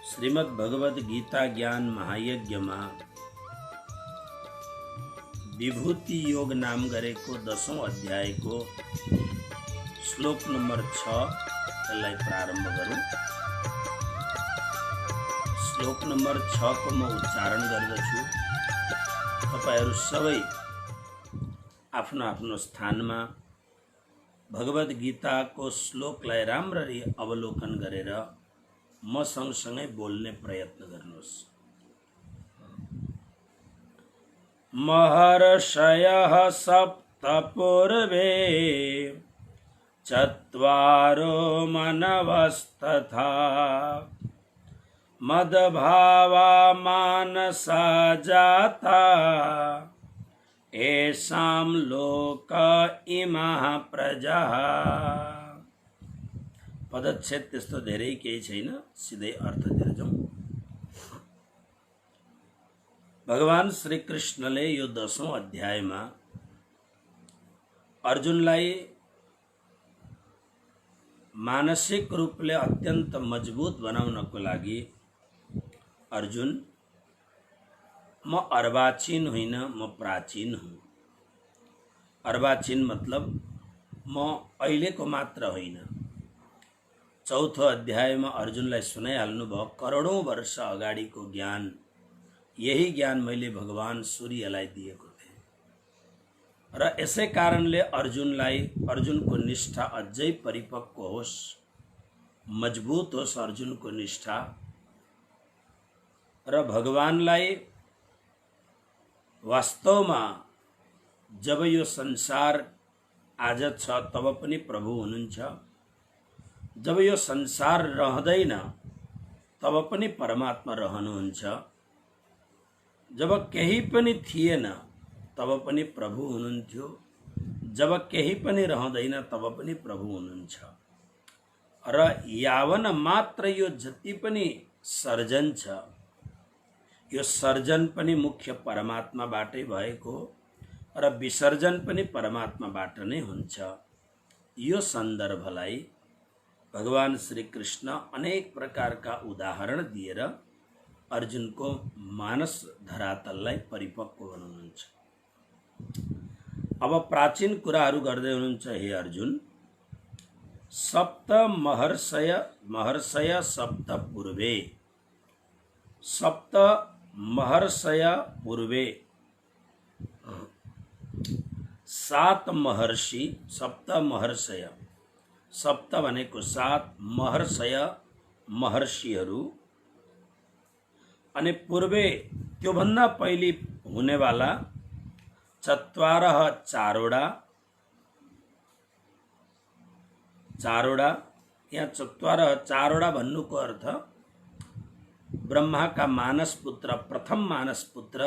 श्रीमद् भगवद गीता ज्ञान महायज्ञ में विभूति योग नाम गरेको 10औं अध्याय को श्लोक नंबर 6 लाई प्रारंभ गरौँ। श्लोक नंबर 6 को म उच्चारण गर्दछु। तपाईहरु सबै आफ्नो आफ्नो स्थानमा भगवद गीता को श्लोकलाई राम्ररी अवलोकन गरेर म सँगसँगै बोल्ने प्रयत्न गर्नुहोस्। महर्षयः सप्त पूर्वे चत्वारो मनवस्तथा मद्भावा मानसा जाता येषां लोक इमाः प्रजाः। पदच्छेद त्यस्तो धेरै केही छैन, सिधै अर्थतिर जाउँ। भगवान श्री कृष्णले यो 10औं अध्यायमा अर्जुनलाई मानसिक रूपले अत्यन्त मजबूत बनाउनको लागि, अर्जुन म अर्वाचीन होइन, म प्राचीन हुँ। अर्वाचीन मतलब म अहिलेको मात्र होइन। चौथो अध्यायमा अर्जुनलाई सुनाइहाल्नु भयो करोडौं वर्ष अगाडिको ज्ञान। यही ज्ञान मैले भगवान सूर्यलाई दिएको थिएँ र यसै कारणले अर्जुनको निष्ठा अझै परिपक्व होस्, मजबूत होस् अर्जुनको निष्ठा। र भगवानलाई वास्तवमा जब यो संसार आज छ तब पनि प्रभु हुनुहुन्छ, जब यो संसार रहँदैन तब पनि परमात्मा रहनुहुन्छ, जब केही पनि थिएन तब पनि प्रभु हुनुहुन्थ्यो, जब केही पनि रहँदैन तब पनि प्रभु हुनुहुन्छ। र यावन मात्र यो जति पनि सर्जन छ, यो सर्जन पनि मुख्य परमात्माबाटै भएको र विसर्जन पनि परमात्माबाट नै हुन्छ। यो सन्दर्भलाई भगवान श्री कृष्ण अनेक प्रकार का उदाहरण दिएर अर्जुन को मानस धरातललाई परिपक्व बनाउनुहुन्छ। अब प्राचीन कुराहरू गर्दै हुनुहुन्छ। हे अर्जुन, सप्त महर्षय सप्त पूर्वे, सप्त महर्षय पूर्वे, 7 महर्षि, सप्त महर्षय, सप्त भनेको 7, महर्षय महर्षिहरू, अनि पूर्वे त्यो भन्दा पहिले हुनेवाला 4 चारवटा, यहाँ 4 चारवटा भन्नुको अर्थ ब्रह्मा का मानस पुत्र, प्रथम मानस पुत्र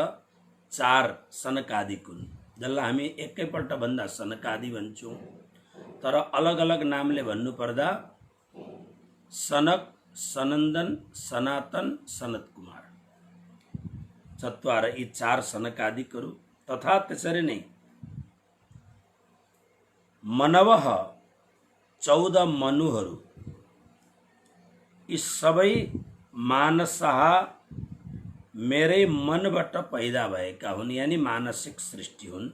4 सनकादिकुन, जसलाई हामी एकैपल्ट भन्दा सनकादि भन्छौँ, तर अलग अलग नामले भन्नु पर्दा सनक, सनन्दन, सनातन, सनत कुमार, 4 यी 4 सनकादिकहरू। तथा त्यसरी नै मनवः 14 मनुहरू, यी सबै मानसः मेरै मनबाट पैदा भएका हुन्, यानी मानसिक सृष्टि हुन्।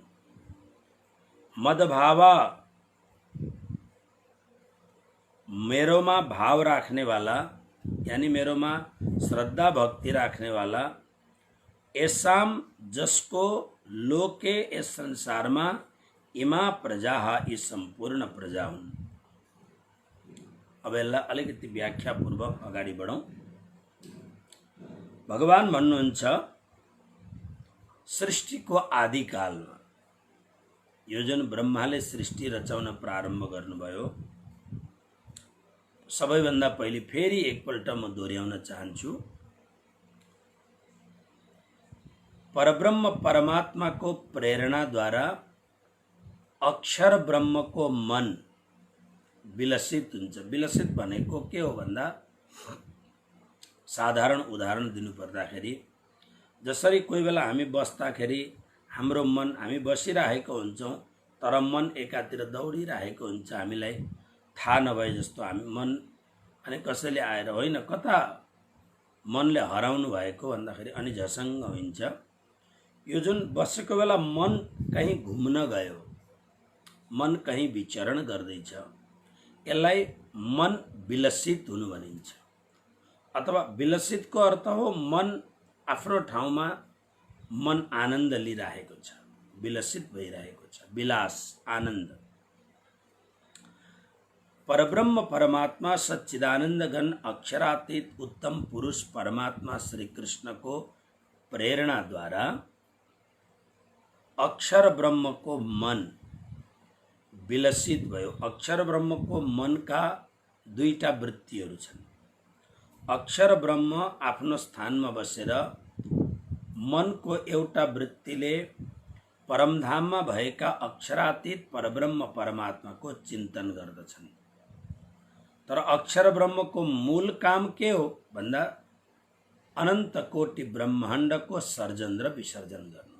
मदभावा मेरोमा भाव राख्ने वाला, यानी मेरोमा श्रद्धा भक्ति राख्ने वाला, एसाम जसको लोके यस संसारमा इमा प्रजा, यी सम्पूर्ण प्रजा हुन्। अब यसलाई अलिकति व्याख्यापूर्वक अगाडि बढौँ। भगवान भन्नुहुन्छ सृष्टिको आदिकालमा, यो जुन ब्रह्माले सृष्टि रचाउन प्रारम्भ गर्नुभयो, सबैभन्दा पहिले फेरि एकपल्ट म दोहोर्याउन चाहन्छु। परब्रह्म परमात्मा को प्रेरणा द्वारा अक्षर ब्रह्म को मन विलसित हुन्छ। विलसित भनेको के हो भन्दा, साधारण उदाहरण दिनु पर्दाखेरि जसरी कोही बेला हामी बस्दाखेरि हाम्रो मन, हामी बसिरहेको हुन्छौँ तर मन एकातिर दौडिरहेको हुन्छ, हामीलाई थाहा नभए जस्तो हामी मन अनि कसैले आएर होइन कता मनले हराउनु भएको भन्दाखेरि अनि झसङ्ग हुन्छ। यो जुन बसेको बेला मन कहीँ घुम्न गयो, मन कहीँ विचरण गर्दैछ, यसलाई मन विलसित हुनु भनिन्छ। अथवा विलसितको अर्थ हो मन आफ्नो ठाउँमा मन आनन्द लिइरहेको छ, विलसित भइरहेको छ, विलास आनन्द। परब्रह्म परमात्मा सच्चिदानंद घन अक्षरातीत उत्तम पुरुष परमात्मा श्री कृष्ण को प्रेरणा द्वारा अक्षर ब्रह्म को मन विलसित भयो। अक्षर ब्रह्म को मन का दुईटा वृत्तिहरू छन्। अक्षर ब्रह्म आफ्नो स्थानमा बसेर मन को एउटा वृत्तिले परमधाममा भएका अक्षरातीत परब्रह्म परमात्मा को चिन्तन गर्दछन्। तर अक्षर ब्रह्म को मूल काम के हो भन्दा अनंत कोटि ब्रह्माण्ड को सर्जन र विसर्जन गर्नु।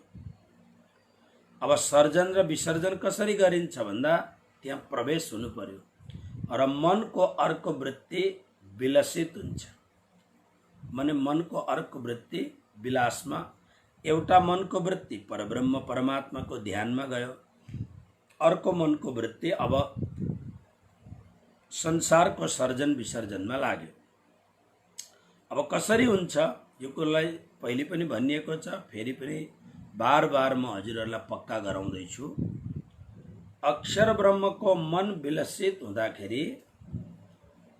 अब सर्जन र विसर्जन कसरी गरिन्छ भन्दा त्यहाँ प्रवेश हुनु पर्यो र मन को अर्को वृत्ति विलसित हुन्छ। माने मन को अर्को वृत्ति विलासमा, एउटा मन को वृत्ति परब्रह्म परमात्मा को ध्यानमा गयो, अर्को मन को वृत्ति अब संसार को सर्जन विसर्जनमा लाग्यो। अब कसरी हुन्छ यो कुरालाई पहिले पनि भनिएको छ, फेरि पनि बार बार म हजुरहरूलाई पक्का गराउँदैछु। अक्षर ब्रह्म को मन विलसित हुँदाखेरि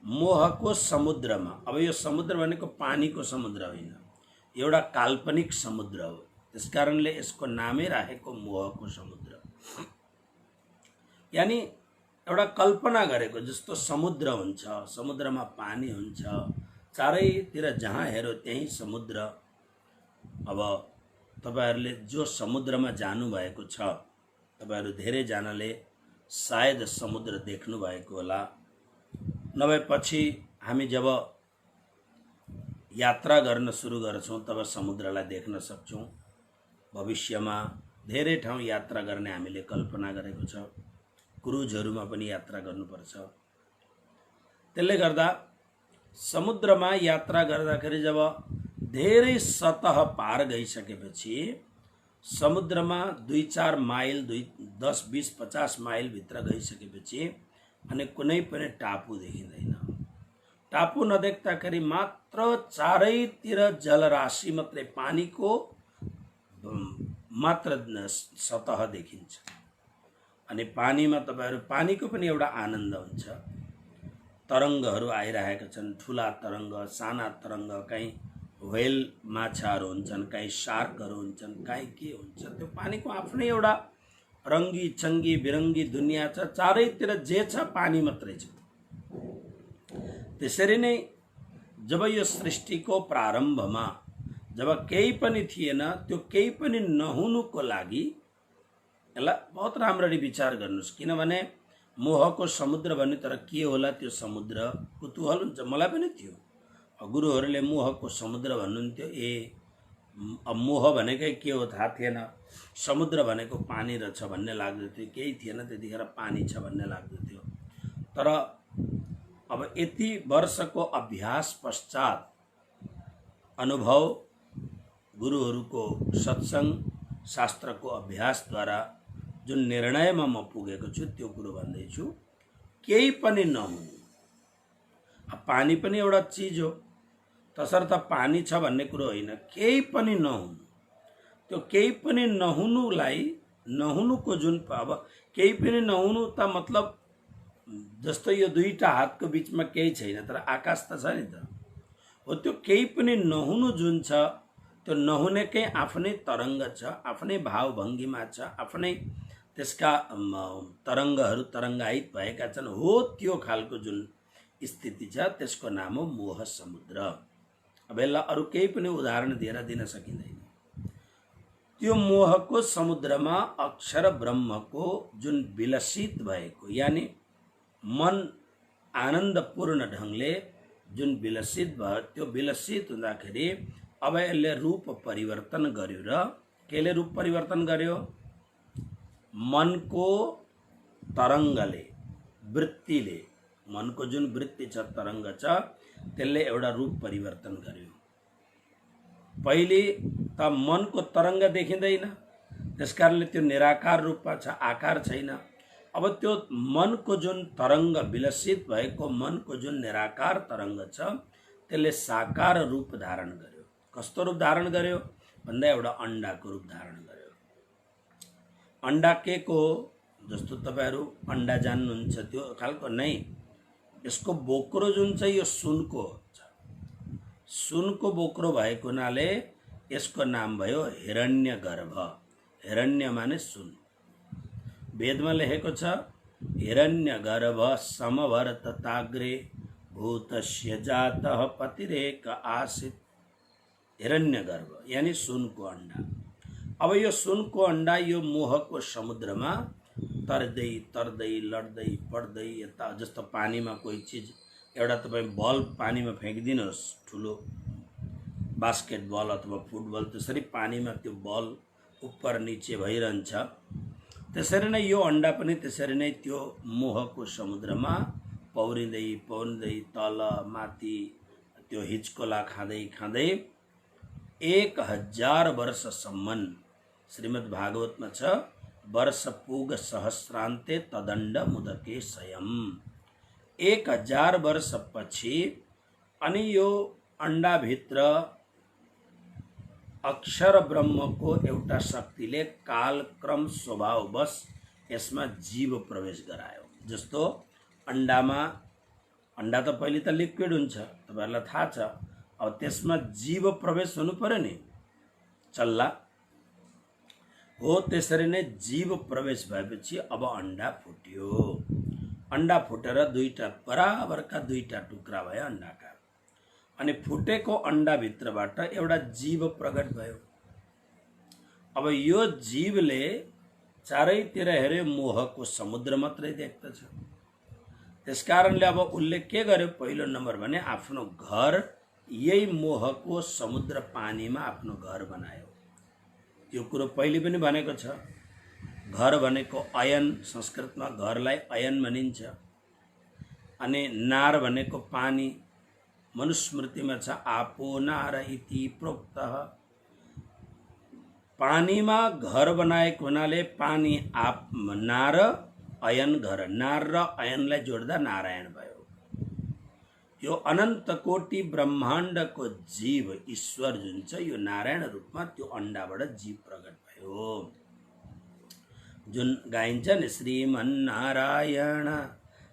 मोहको समुद्रमा, अब यो समुद्र भनेको पानीको समुद्र होइन, एउटा काल्पनिक समुद्र हो, त्यसकारणले यसको नामै राखेको मोहको समुद्र। यानी एउटा कल्पना गरेको जस्तो समुद्र हुन्छ, समुद्रमा पानी हुन्छ, चारैतिर जहाँ हेर्यो त्यही समुद्र। अब तपाईहरुले जो समुद्रमा जानु भएको छ, तपाईहरु धेरै जनाले सायद समुद्र देख्नु भएको होला, नभए पछि हामी जब यात्रा गर्न सुरु गर्छौं तब समुद्रलाई देख्न सक्छौं। भविष्यमा धेरै ठाउँ यात्रा गर्ने हामीले कल्पना गरेको छ, क्रुजहरुमा पनि यात्रा गर्नुपर्छ। त्यसले गर्दा समुद्रमा यात्रा गर्दाखेरि जब धेरै सतह पार गइसकेपछि समुद्रमा 2-4 माइल 10-20 50 माइल भित्र गइसकेपछि अनि कुनै पनि टापु देखिँदैन। टापु नदेख्दाखेरि मात्र चारैतिर जलराशि मात्रै, पानीको मात्र सतह देखिन्छ। अनि पानीमा तपाईहरु पानीको पनि एउटा आनन्द हुन्छ। तरंगहरू आइरहेका छन्, ठूला तरंग, साना तरंग, कहीं व्हेल माछाहरू हुन्छन्, कहीं शार्कहरू हुन्छन्, कहीं के हुन्छ। त्यो पानीको आफ्नै एउटा रंगी चंगी बिरंगी दुनिया छ, चारैतिर जे छ पानी मात्रै छ। त्यसरी नै जब यो सृष्टिको प्रारम्भमा जब केही पनि थिएन, त्यो केही पनि नहुनुको लागि यसलाई बहुत राम्ररी विचार गर्नुस्। किनभने मोहको समुद्र भन्ने, तर के होला त्यो समुद्र कुतूहल हुन्छ। मलाई पनि थियो, गुरुहरूले मोहको समुद्र भन्नुहुन्थ्यो। अब मोह भनेकै के हो थाहा थिएन, समुद्र भनेको पानी रहेछ भन्ने लाग्दथ्यो, केही थिएन त्यतिखेर पानी छ भन्ने लाग्दथ्यो। तर अब यति वर्षको अभ्यास पश्चात, अनुभव, गुरुहरूको सत्संग, शास्त्रको अभ्यासद्वारा जुन निर्णयमा म पुगेको छु त्यो कुरो भन्दैछु। केही पनि नहुनु, अब पानी पनि एउटा चीज हो, तसर्थ पानी छ भन्ने कुरो होइन, केही पनि नहुनु। त्यो केही पनि नहुनुलाई, नहुनुको जुन, अब केही पनि नहुनु त मतलब जस्तो यो दुईटा हातको बीचमा केही छैन तर आकाश त छ नि त। हो त्यो केही पनि नहुनु जुन छ, त्यो नहुनेकै आफ्नै तरंग छ, आफ्नै भावभङ्गिमा छ, आफ्नै त्यसका तरंगहरू तरंगायित भएका छन्। हो त्यो खालको जुन स्थिति छ त्यसको नाम हो मोह समुद्र। अब यसलाई अरू केही पनि उदाहरण दिएर दिन सकिँदैन। त्यो मोहको समुद्रमा अक्षर ब्रह्मको जुन विलसित भएको, यानी मन आनन्दपूर्ण ढंगले जुन विलसित भयो, त्यो विलसित हुँदाखेरि अब यसले रूप परिवर्तन गर्यो। र केले रूप परिवर्तन गर्यो? मनको तरंगले, वृत्तिले, मनको जुन वृत्ति छ, तरंग छ, त्यसले एउटा रूप परिवर्तन गर्यो। पहिले त मनको तरङ्ग देखिँदैन, त्यसकारणले त्यो निराकार रूपमा छ, आकार छैन। अब त्यो मनको जुन तरङ्ग, विलसित भएको मनको जुन निराकार तरङ्ग छ, त्यसले साकार रूप धारण गर्यो। कस्तो रूप धारण गर्यो भन्दा एउटा अन्डाको रूप धारण गर्यो। अन्डा के को, जस्तो तपाईहरू अन्डा जान्नुहुन्छ त्यो खालको नै, यसको बोक्रो जुन छ यो सुनको छ। सुनको बोक्रो भएको हुनाले यसको नाम भयो हिरण्यगर्भ। हिरण्य माने सुन। वेदमा लेखेको छ हिरण्यगर्भ समवर्तताग्रे भूतस्य जातः पतिरेक आसीत्। हिरण्यगर्भ यानी सुनको अंडा। अब यो सुनको अंडा यो मोहको समुद्रमा तर्दै तर्दै लड्दै पड्दै यता, जस्तो पानीमा कोही चिज एउटा तपाईँ बल पानीमा फ्याँकिदिनुहोस्, ठुलो बास्केटबल अथवा फुटबल, त्यसरी पानीमा त्यो बल उपर निचे भइरहन्छ। त्यसरी नै यो अंडा पनि त्यसरी नै त्यो मोहको समुद्रमा पौरिँदै पौरिँदै तल माथि त्यो हिचकोला खाँदै खाँदै 1000 वर्षसम्म, श्रीमद् भागवतमा छ, वर्ष पुग सहस्रान्ते तदण्ड मुदके स्वयं। 1000 वर्षपछि अनि यो अंडाभित्र अक्षर ब्रह्मको एउटा शक्तिले कालक्रम स्वभाववश यसमा जीव प्रवेश गरायो। जस्तो अंडामा, अंडा त पहिले त लिक्विड हुन्छ, तपाईहरुलाई थाहा छ। अब त्यसमा जीव प्रवेश हुनु पर्यो नि, चल्ला हो। त्यसरी नै जीव प्रवेश भएपछि अब अंडा फुट्यो। अंडा फुटेर दुईटा बराबरका दुईटा टुक्रा भयो अंडाका। अनि फुटेको अंडा भित्रबाट एउटा जीव प्रकट भयो। अब यो जीवले चारैतिर हेर्यो मोहको समुद्र मात्रै देख्दछ। त्यसकारणले अब उसले के गर्यो, पहिलो नम्बर भने आफ्नो घर यही मोहको समुद्र पानीमा आफ्नो घर बनायो। त्यो कुरो पहिले पनि भनेको छ। घर भनेको अयन, संस्कृतमा घरलाई अयन भनिन्छ। अनि नार भनेको पानी, मनुस्मृतिमा छ आपो नार इति प्रोक्तः। पानीमा घर बनाएको हुनाले पानी आप, नार अयन घर। नार र अयनलाई जोड्दा नारायण भयो। यो अनंत कोटि ब्रह्मांड को जीव ईश्वर जुन छ यो नारायण रूपमा त्यो अंडाबाट जीव प्रकट भयो। जुन गाइन्छ नि श्रीमन्नारायण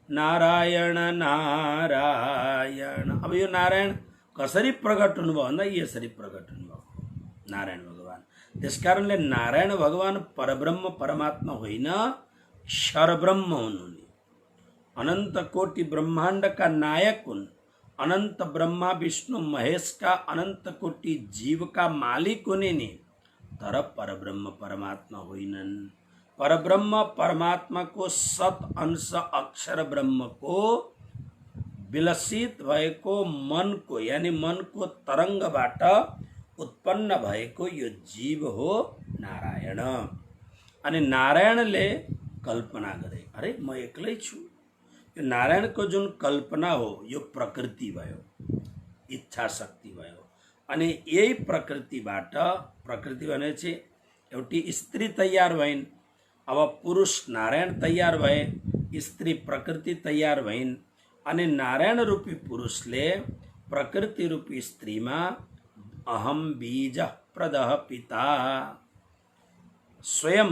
नारायण नारायण। अब यो नारायण कसरी प्रकट हुनुभयो भन्दा यसरी प्रकट हुनुभयो नारायण भगवान। त्यसकारणले नारायण भगवान परब्रह्म परमात्मा होइन, क्षरब्रह्म हुन्। अनंत कोटि ब्रह्मांड का नायक हुन्। अनंत ब्रह्मा विष्णु महेश का अनंत कोटि जीव का मालिक हुने नि, तर परब्रह्म परमात्मा होइनन्। परब्रह्म परमात्मा को सत अंश अक्षर ब्रह्म को विलसित भएको मन को, यानी मन को तरंगबाट उत्पन्न भएको यो जीव हो नारायण। अनि नारायणले कल्पना गरे, अरे म एक्लै छु। यो नारायण को जुन कल्पना हो यो प्रकृति भयो, इच्छा शक्ति भयो। अनि यही प्रकृतिबाट, प्रकृति भनेपछि एउटी स्त्री तयार भइन्। अब पुरुष नारायण तयार भए, स्त्री प्रकृति तयार भइन्। अनि नारायण रूपी पुरुषले प्रकृति रूपी स्त्रीमा अहम बीज प्रदः पिता, स्वयं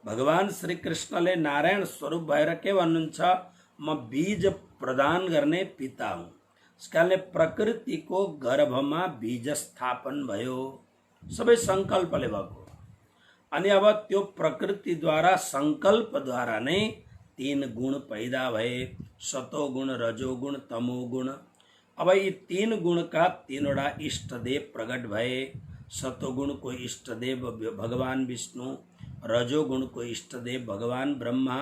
भगवान श्री कृष्णले नारायण स्वरूप भएर के भन्नुहुन्छ, म बीज प्रदान गर्ने पिता हुँ। त्यसकारणले प्रकृतिको गर्भमा बीज स्थापन भयो, सबै संकल्पले भएको। अनि अब त्यो प्रकृतिद्वारा संकल्पद्वारा नै 3 गुण पैदा भए, सतोगुण रजोगुण तमोगुण। अब यी 3 गुणका 3वटा इष्टदेव प्रकट भए। सतोगुणको इष्टदेव भगवान विष्णु, रजोगुणको इष्टदेव भगवान ब्रह्मा,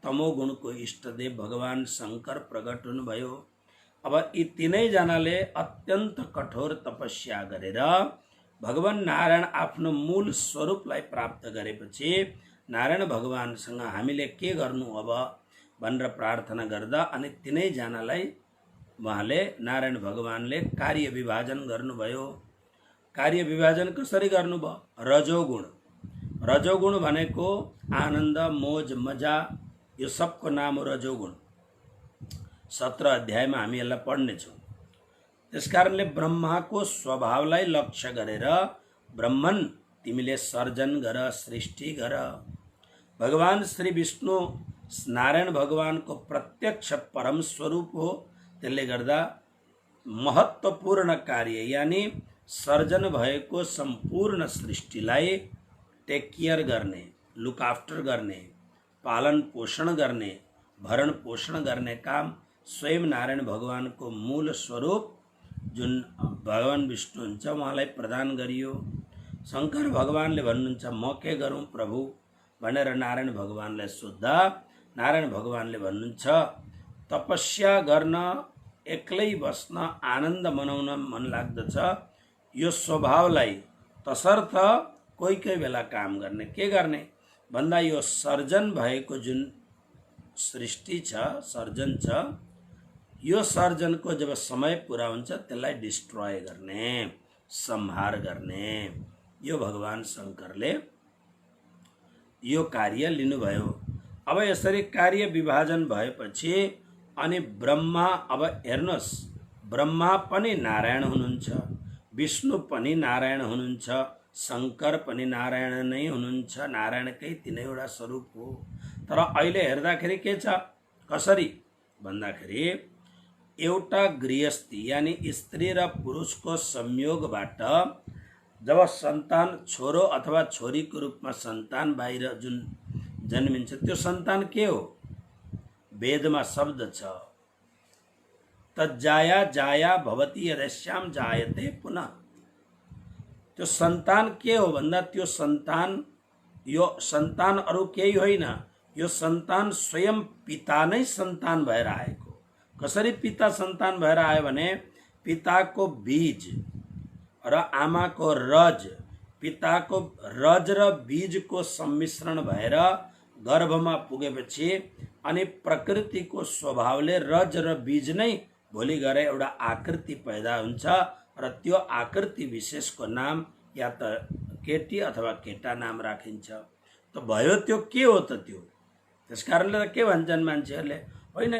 तमोगुणको इष्टदेव भगवान शंकर प्रकट हुनुभयो। अब यी 3 जनाले अत्यन्त कठोर तपस्या गरेर भगवान नारायण आफ्नो मूल स्वरूपलाई प्राप्त गरेपछि नारायण भगवानसँग हामीले के गर्नु अब भनेर प्रार्थना गर्दा अनि 3 जनालाई उहाँले, नारायण भगवानले कार्य विभाजन गर्नुभयो। कार्य विभाजन कसरी गर्नुभयो? रजोगुण। रजोगुण भनेको आनन्द, मोज, मजा, यो सबको नाम हो रजोगुण। 17 अध्यायमा हामी यसलाई पढ्नेछौँ। त्यसकारणले ब्रह्माको स्वभावलाई लक्ष्य गरेर ब्रह्मन तिमीले सर्जन गर, सृष्टि गर। भगवान श्री विष्णु नारायण भगवानको प्रत्यक्ष परम स्वरूप हो। त्यसले गर्दा महत्त्वपूर्ण कार्य यानी सर्जन भएको सम्पूर्ण सृष्टिलाई टेक केयर गर्ने, लुक आफ्टर गर्ने, पालन पोषण गर्ने, भरण पोषण गर्ने काम स्वयं नारायण भगवानको मूल स्वरूप जुन भगवान विष्णु हुन्छ उहाँलाई प्रदान गरियो। शङ्कर भगवानले भन्नुहुन्छ म के गरौँ प्रभु भनेर नारायण भगवानलाई सोद्धा नारायण भगवानले भन्नुहुन्छ तपस्या गर्न, एक्लै बस्न, आनन्द मनाउन मन लाग्दछ, यो स्वभावलाई तसर्थ कोही कोही बेला काम गर्ने। के गर्ने भन्दा यो सर्जन भएको जुन सृष्टि छ, सर्जन छ, यो सर्जनको जब समय पुरा हुन्छ त्यसलाई डिस्ट्रोय गर्ने, संहार गर्ने, यो भगवान शङ्करले यो कार्य लिनुभयो। अब यसरी कार्य विभाजन भएपछि अनि ब्रह्मा, अब हेर्नुहोस्, ब्रह्मा पनि नारायण हुनुहुन्छ, विष्णु पनि नारायण हुनुहुन्छ, शङ्कर पनि नारायण नै हुनुहुन्छ, नारायणकै तिनैवटा स्वरूप हो। तर अहिले हेर्दाखेरि के छ, कसरी भन्दाखेरि एउटा गृहस्थी यानी स्त्री र पुरुषको संयोगबाट जब सन्तान छोरो अथवा छोरीको रूपमा सन्तान बाहिर जुन जन्मिन्छ त्यो सन्तान के हो? वेदमा शब्द छ तज्जाया जाया भवति यदस्याम जायते पुनः। त्यो सन्तान के हो भन्दा त्यो सन्तान, यो सन्तान अरू केही होइन, यो सन्तान स्वयं पिता नै सन्तान भएर आएको। कसरी पिता सन्तान भएर आयो भने पिताको बीज र आमाको रज, पिताको रज र बीजको सम्मिश्रण भएर गर्भमा पुगेपछि अनि प्रकृतिको स्वभावले रज र बीज नै भोलि गएर एउटा आकृति पैदा हुन्छ र त्यो आकृति विशेषको नाम या त केटी अथवा केटा नाम राखिन्छ। त भयो त्यो के हो त त्यो? त्यसकारणले त के भन्छन् मान्छेहरूले, होइन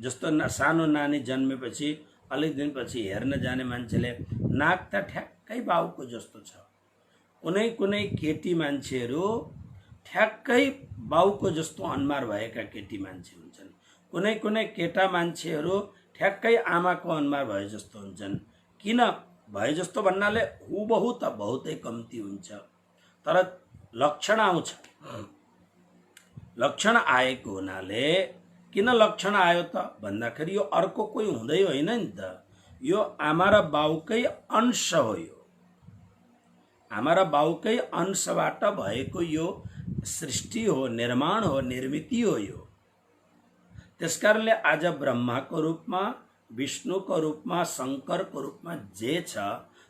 जस्तो सानो नानी जन्मेपछि अलिक दिनपछि हेर्न जाने मान्छेले नाक त ठ्याक्कै बाउको जस्तो छ। कुनै कुनै केटी मान्छेहरू ठ्याक्कै बाउको जस्तो अनुहार भएका केटी मान्छे हुन्छन्, कुनै कुनै केटा मान्छेहरू ठ्याक्कै आमाको अनुहार भए जस्तो हुन्छन्। किन भए जस्तो भन्नाले हुबहु त बहुतै कम्ती हुन्छ, तर लक्षण आउँछ। लक्षण आएको हुनाले किन लक्षण आयो त भन्दाखेरि यो अर्को कोही हुँदै होइन नि त, यो आमा र बाउकै अंश हो। यो आमा र बाउकै अंशबाट भएको यो सृष्टि हो, निर्माण हो, निर्मिति हो यो। त्यसकारणले आज ब्रह्माको रूपमा, विष्णुको रूपमा, शङ्करको रूपमा जे छ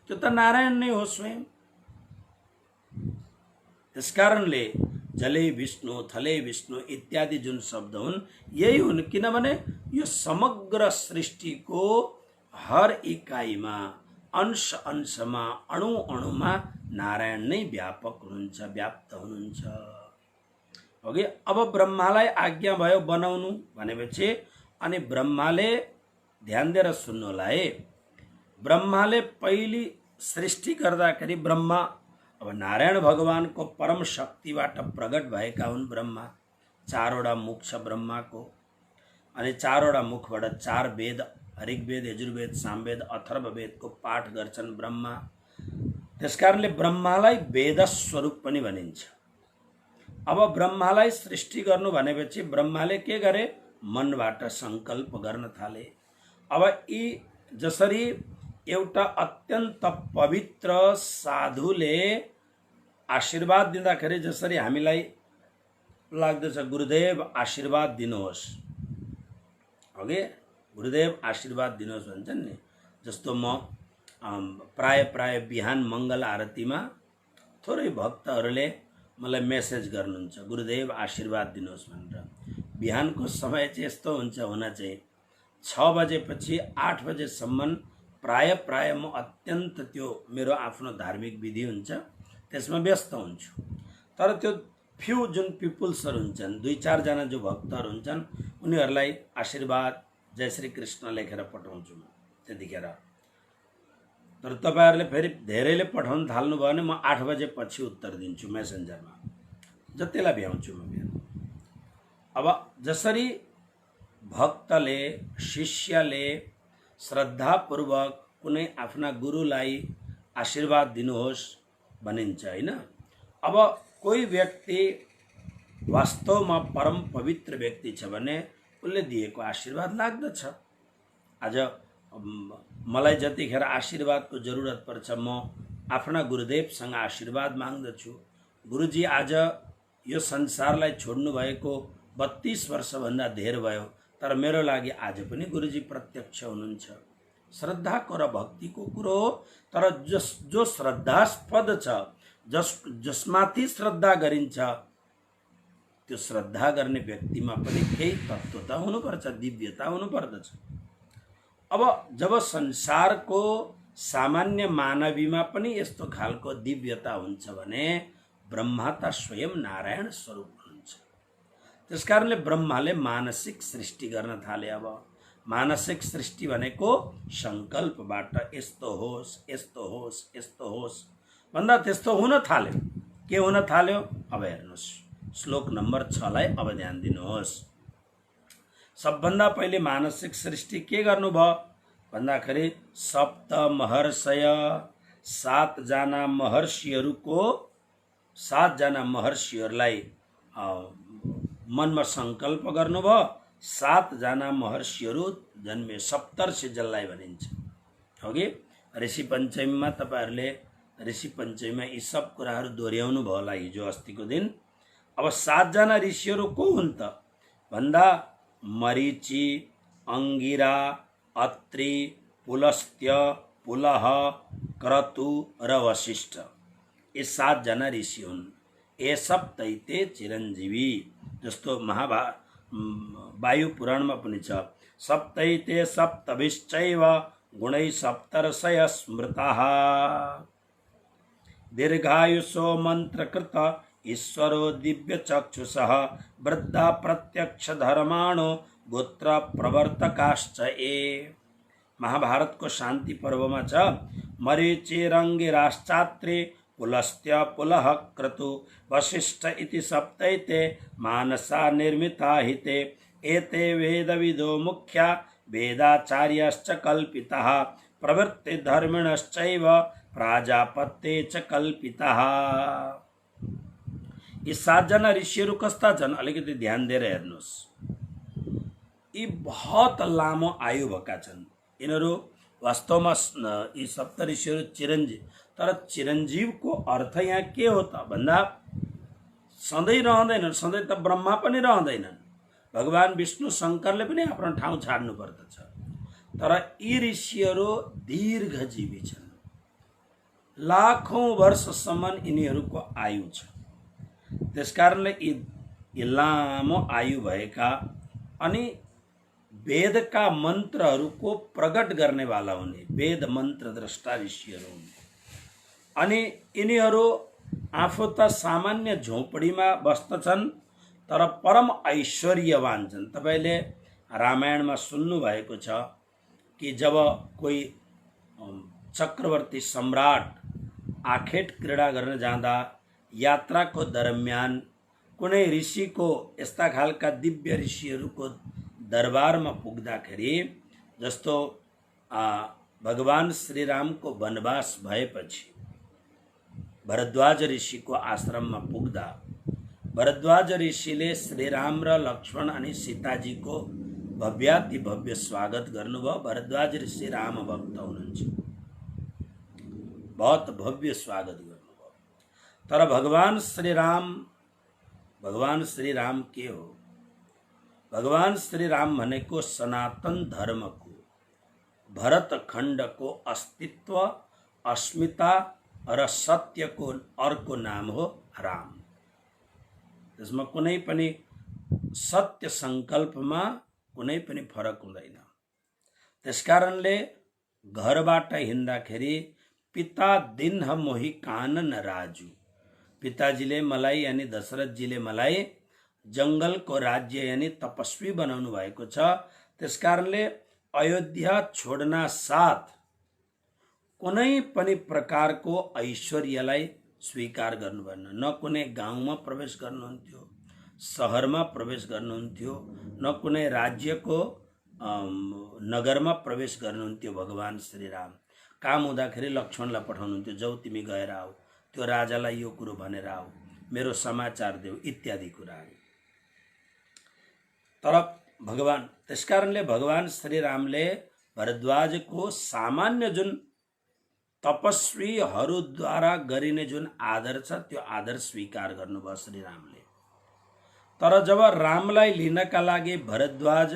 त्यो त नारायण नै हो स्वयं। त्यसकारणले जले विष्णु, थले विष्णु इत्यादि जुन शब्द हुन् यही हुन्, किनभने यो समग्र सृष्टिको हर इकाइमा, अंश अंशमा, अणु अणुमा नारायण नै व्यापक हुनुहुन्छ, व्याप्त हुनुहुन्छ। ओके, अब ब्रह्मालाई आज्ञा भयो बनाउनु भनेपछि अनि ब्रह्माले ध्यान दिएर सुन्नु होला है। ब्रह्माले पहिली सृष्टि गर्दाखेरि ब्रह्मा अब नारायण भगवानको परम शक्तिबाट प्रकट भएका हुन् ब्रह्मा। चारवटा मुख छ ब्रह्माको अनि चारवटा मुखबाट चार वेद, ऋग्वेद, यजुर्वेद, सामवेद, अथर्ववेदको पाठ गर्छन् ब्रह्मा। त्यसकारणले ब्रह्मालाई वेद स्वरूप पनि भनिन्छ। अब ब्रह्मालाई सृष्टि गर्नु भनेपछि ब्रह्माले के गरे? मनबाट सङ्कल्प गर्न थाले। अब यी जसरी एउटा अत्यन्त पवित्र साधुले आशीर्वाद दिँदाखेरि जसरी हामीलाई लाग्दछ गुरुदेव आशीर्वाद दिनुहोस्, ओके गुरुदेव आशीर्वाद दिनुहोस् भन्छन् नि। जस्तो म प्राय बिहान मङ्गल आरतीमा थोरै भक्तहरूले मलाई मेसेज गर्नुहुन्छ गुरुदेव आशीर्वाद दिनुहोस् भनेर। बिहानको समय चाहिँ यस्तो हुन्छ, हुन चाहिँ 6 बजेपछि 8 बजेसम्म प्राय प्राय म अत्यन्त त्यो मेरो आफ्नो धार्मिक विधि हुन्छ त्यसमा व्यस्त हुन्छु। तर त्यो फ्यु जुन पिपुल्सहरू हुन्छन्, 2-4 जना जो भक्तहरू हुन्छन्, उनीहरूलाई आशीर्वाद जय श्री कृष्ण लेखेर पठाउँछु म त्यतिखेर। तर तपाईहरुले फेरि धेरैले पठाउन थाल्नु भयो भने म 8 बजे पछि उत्तर दिन्छु मेसेन्जरमा, जतिलाई भ्याउँछु म फेरि। अब जसरी भक्तले शिष्यले श्रद्धापूर्वक कुनै आफ्ना गुरुलाई आशीर्वाद दिनुहोस् भनिन्छ हैन। अब कोही व्यक्ति वास्तवमा परम पवित्र व्यक्ति छ भने उसले दिएको आशीर्वाद लाग्दछ। आज मलाई जतिखेर आशीर्वादको जरुरत पर्छ म आफ्ना गुरुदेवसँग आशीर्वाद माग्दछु। गुरुजी आज यो संसारलाई छोड्नु भएको 32 वर्षभन्दा धेर भयो, तर मेरो लागि आज पनि गुरुजी प्रत्यक्ष हुनुहुन्छ। श्रद्धाको र भक्तिको कुरो हो, तर जो श्रद्धास्पद छ, जसमाथि श्रद्धा गरिन्छ त्यो श्रद्धा गर्ने व्यक्तिमा पनि केही तत्त्वता हुनुपर्छ, दिव्यता हुनुपर्दछ। अब जब संसारको सामान्य मानवीमा पनि यस्तो खालको दिव्यता हुन्छ भने ब्रह्मा त स्वयं नारायण स्वरूप हुनुहुन्छ। त्यसकारणले ब्रह्माले मानसिक सृष्टि गर्न थाले। अब मानसिक सृष्टि भनेको संकल्पबाट यस्तो होस् यस्तो होस् यस्तो होस् भन्दा त्यस्तो हुन थाल्यो। के हुन थाल्यो अब हेर्नुस्, श्लोक नम्बर 6 लाई अब ध्यान दिनुहोस्। सबभन्दा पहिले मानसिक सृष्टि के गर्नुभयो भन्दाखेरि सप्त महर्षय 7 जना महर्षिहरूलाई मनमा संकल्प गर्नुभयो। 7 जना महर्षिहरू जन्मे, सप्तर्षि जसलाई भनिन्छ। अघि ऋषि पञ्चमीमा तपाईहरुले ऋषि पञ्चमीमा यी सब कुराहरू दोहोर्याउनु भयो होला हिजो अस्तिको दिन। अब 7 जना ऋषिहरू को हुन् त भन्दा मरीचि, अंगिरा, अत्रि, पुलस्त्य, पुलह, क्रतु र वशिष्ठ। ये 7 जना ऋषि हुन्। ये सप्तैते चिरञ्जीवी, जस्तो वायु पुराणमा पनि छ, सप्तैते सप्तभिश्चैव गुणै सप्तर्षय स्मृताः दीर्घायुषो मन्त्रकृत ईश्वरो दिव्य चक्षुषः वृद्धा प्रत्यक्ष धर्माणो गोत्र प्रवर्तकाश्च ये। महाभारतको शान्ति पर्वमा छ मरीचिरङ्गिराश्चात्रि पुलस्त्य पुलह क्रतु वशिष्ठ इति सप्तैते मानसा निर्मिता हिते एते वेदविदो मुख्या वेदाचार्यश्च कल्पिताः प्रवृत्ति धर्मिणश्चैव प्राजापत्ये च कल्पिताः। यी 7 जना ऋषिहरू कस्ता छन् अलिकति ध्यान दिएर हेर्नुस्। यी बहुत लामो आयु भएका छन्। यिनीहरू वास्तवमा यी सप्त ऋषिहरू चिरञ्जीव, तर चिरञ्जीवको अर्थ यहाँ के हो त भन्दा सधैँ रहँदैनन्, सधैँ त ब्रह्मा पनि रहँदैनन्, भगवान विष्णु शङ्करले पनि आफ्नो ठाउँ छाड्नु पर्दछ। तर यी ऋषिहरू दीर्घजीवी छन्, लाखौं वर्षसम्म यिनीहरूको आयु छ। त्यसकारणले यी लामो आयु भएका अनि वेदका मन्त्रहरूको प्रकट गर्नेवाला हुने वेद मन्त्र द्रष्टा ऋषिहरू हुन्। अनि यिनीहरू आफू त सामान्य झोपडीमा बस्दछन् तर परम ऐश्वर्यवान छन्। तपाईले रामायणमा सुन्नु भएको छ कि जब कोही चक्रवर्ती सम्राट आखेट क्रीडा गर्न जाँदा यात्राको दरम्यान कुनै ऋषिको यस्ता खालका दिव्य ऋषिहरूको दरबारमा पुग्दाखेरि, जस्तो भगवान श्रीरामको वनवास भएपछि भरद्वाज ऋषिको आश्रममा पुग्दा भरद्वाज ऋषिले श्रीराम र लक्ष्मण अनि सीताजीको भव्याति भव्य स्वागत गर्नुभयो। भरद्वाज ऋषि राम भक्त हुनुहुन्छ, बहुत भव्य स्वागत गर्नुभयो। तर भगवान श्रीराम के हो? भगवान श्रीराम भनेको सनातन धर्मको भरत खण्डको अस्तित्व, अस्मिता र सत्यको अर्को नाम हो राम। त्यसमा कुनै पनि सत्य संकल्पमा कुनै पनि फरक हुँदैन। त्यसकारणले घरबाट हिँड्दाखेरि पिता दिन्ह मोही कानन राजु। पिताजीले मलाई यानी दशरथजीले मलाई जङ्गलको राज्य यानी तपस्वी बनाउनु भएको छ। त्यसकारणले अयोध्या छोड्न साथ कुनै पनि प्रकारको ऐश्वर्यलाई स्वीकार गर्नु भएन। न कुनै गाउँमा प्रवेश गर्नुहुन्थ्यो, सहरमा प्रवेश गर्नुहुन्थ्यो, न कुनै राज्यको नगरमा प्रवेश गर्नुहुन्थ्यो। भगवान श्रीराम काम हुँदाखेरि लक्ष्मणलाई पठाउनुहुन्थ्यो, जाऊ तिमी गएर आऊ, त्यो राजालाई यो कुरो भनेर आऊ, मेरो समाचार देऊ इत्यादि कुराहरू। तर भगवान त्यसकारणले भगवान श्रीरामले भरद्वाजको सामान्य जुन तपस्वीहरूद्वारा गरिने जुन आदर छ त्यो आदर स्वीकार गर्नुभयो श्रीरामले। तर जब रामलाई लिनका लागि भरद्वाज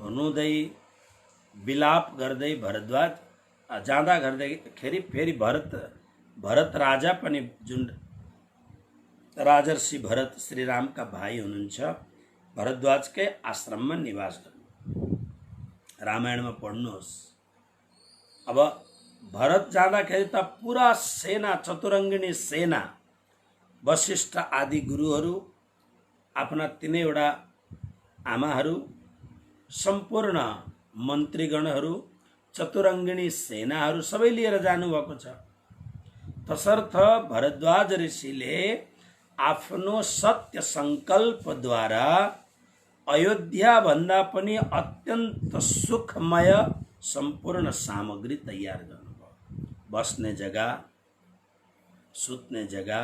हुनुहुँदै विलाप गर्दै भरद्वाज जाँदा गर्दाखेरि फेरि भरत राजा पनि जुन राजर्षि भरत श्रीरामका भाइ हुनुहुन्छ भरद्वाजकै आश्रममा निवास गर्नु। रामायणमा पढ्नुहोस्। अब भरत जाँदाखेरि त पुरा सेना चतुरङ्गिनी सेना वशिष्ठ आदि गुरुहरू आफ्ना तीनैवटा आमाहरू सम्पूर्ण मन्त्रीगणहरू चतुरङ्गिनी सेनाहरू सबै लिएर जानुभएको छ। तसर्थ भरद्वाज ऋषिले आफ्नो सत्य सङ्कल्पद्वारा अयोध्या भन्दा पनि अत्यन्त सुखमय सम्पूर्ण सामग्री तयार गर्नुभयो। बस्ने जग्गा, सुत्ने जग्गा,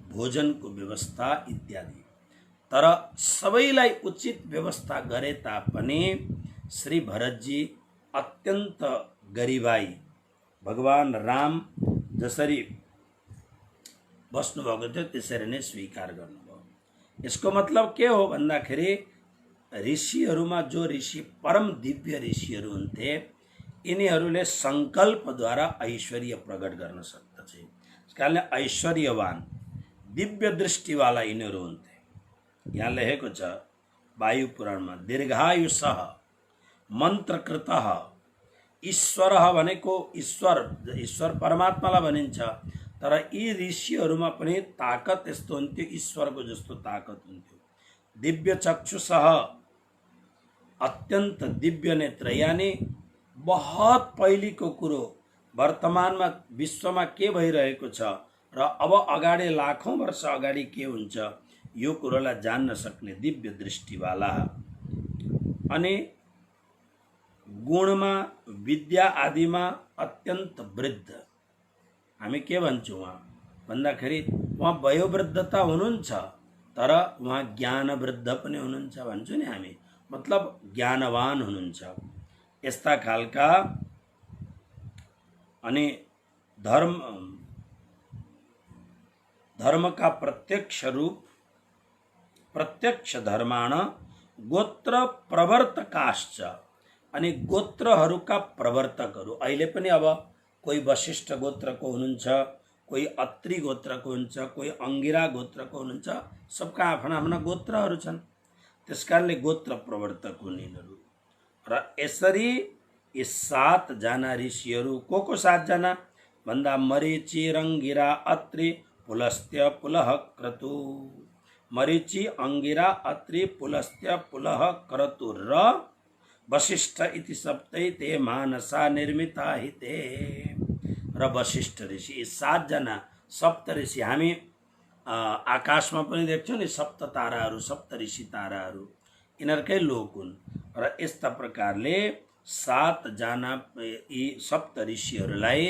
भोजनको व्यवस्था इत्यादि। तर सबैलाई उचित व्यवस्था गरे तापनि श्री भरतजी अत्यन्त गरिबाई भगवान राम जसरी बस्नुभएको थियो त्यसरी नै स्वीकार गर्नुभयो। यसको मतलब के हो भन्दाखेरि ऋषिहरूमा जो ऋषि परम दिव्य ऋषिहरू हुन्थे यिनीहरूले सङ्कल्पद्वारा ऐश्वर्य प्रकट गर्न सक्दथे। त्यसकारणले ऐश्वर्यवान दिव्य दृष्टिवाला यिनीहरू हुन्थे। यहाँ लेखेको छ वायु पुराणमा दीर्घायुषः मन्त्रकृतः ईश्वरः भनेको ईश्वर परमात्मालाई भनिन्छ। तर यी ऋषिहरूमा पनि ताकत यस्तो हुन्थ्यो ईश्वरको जस्तो ताकत हुन्थ्यो। दिव्य चक्षुषः अत्यन्त दिव्य नेत्र यानी बहुत पहिलेको कुरो वर्तमानमा विश्वमा के भइरहेको छ र अब अगाडि लाखौं वर्ष अगाडि के हुन्छ यो कुरोलाई जान्न सक्ने दिव्य दृष्टिवाला। अनि गुणमा विद्या आदिमा अत्यन्त वृद्ध। हामी के भन्छौँ उहाँ भन्दाखेरि उहाँ वयोवृद्धता हुनुहुन्छ तर उहाँ ज्ञान वृद्ध पनि हुनुहुन्छ भन्छौँ नि हामी, मतलब ज्ञानवान हुनुहुन्छ। यस्ता खालका अनि धर्मका प्रत्यक्ष रूप प्रत्यक्ष धर्माण गोत्र प्रवर्तकाश्च अनि गोत्रहरूका प्रवर्तकहरू। अहिले पनि अब कोही वशिष्ठ गोत्रको हुनुहुन्छ, कोही अत्रि गोत्रको हुन्छ, कोही अंगिरा गोत्रको हुनुहुन्छ, सबका आफ्ना आफ्ना गोत्रहरू छन्। त्यसकारणले गोत्र प्रवर्तक हुन् यिनीहरू। र यसरी यी 7 जना ऋषिहरू को 7 जना भन्दा मरीचि रंगिरा अत्रि पुलस्त्य पुलह क्रतु। मरीचि अंगिरा अत्रि पुलस्त्य पुलह क्रतु र वशिष्ठ इति सप्तै ते मानसा निर्मिता हिते। र वशिष्ठ ऋषि यी 7 जना सप्त ऋषि। हामी आकाशमा पनि देख्छौँ नि सप्त ताराहरू, सप्त ऋषि ताराहरू यिनीहरूकै लोक हुन्। र यस्ता प्रकारले 7 जना यी सप्त ऋषिहरूलाई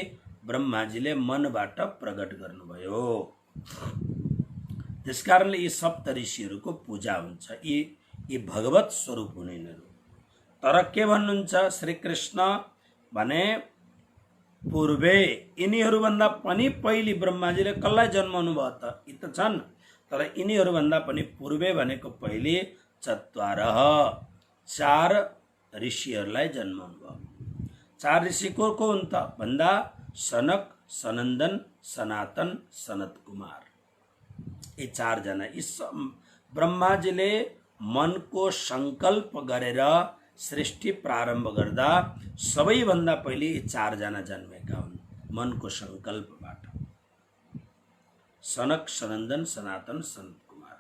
ब्रह्माजीले मनबाट प्रकट गर्नुभयो। त्यसकारणले यी सप्त ऋषिहरूको पूजा हुन्छ। यी भगवत स्वरूप हुन् यिनीहरू। तर के भन्नुहुन्छ श्री कृष्ण भने पूर्वे यिनीहरूभन्दा पनि पहिले ब्रह्माजीले कसलाई जन्माउनु भयो त? यी त छन् तर यिनीहरूभन्दा पनि पूर्वे भनेको पहिले 4 ऋषिहरूलाई जन्माउनु भयो। 4 ऋषि को हुन् त भन्दा सनक, सनन्दन, सनातन, सनत कुमार। यी 4 जना। ब्रह्माजीले मनको संकल्प गरेर सृष्टि प्रारम्भ गर्दा सबैभन्दा पहिले यी चारजना जन्मेका हुन् मनको सङ्कल्पबाट। सनक, सनन्दन, सनातन, सनत कुमार।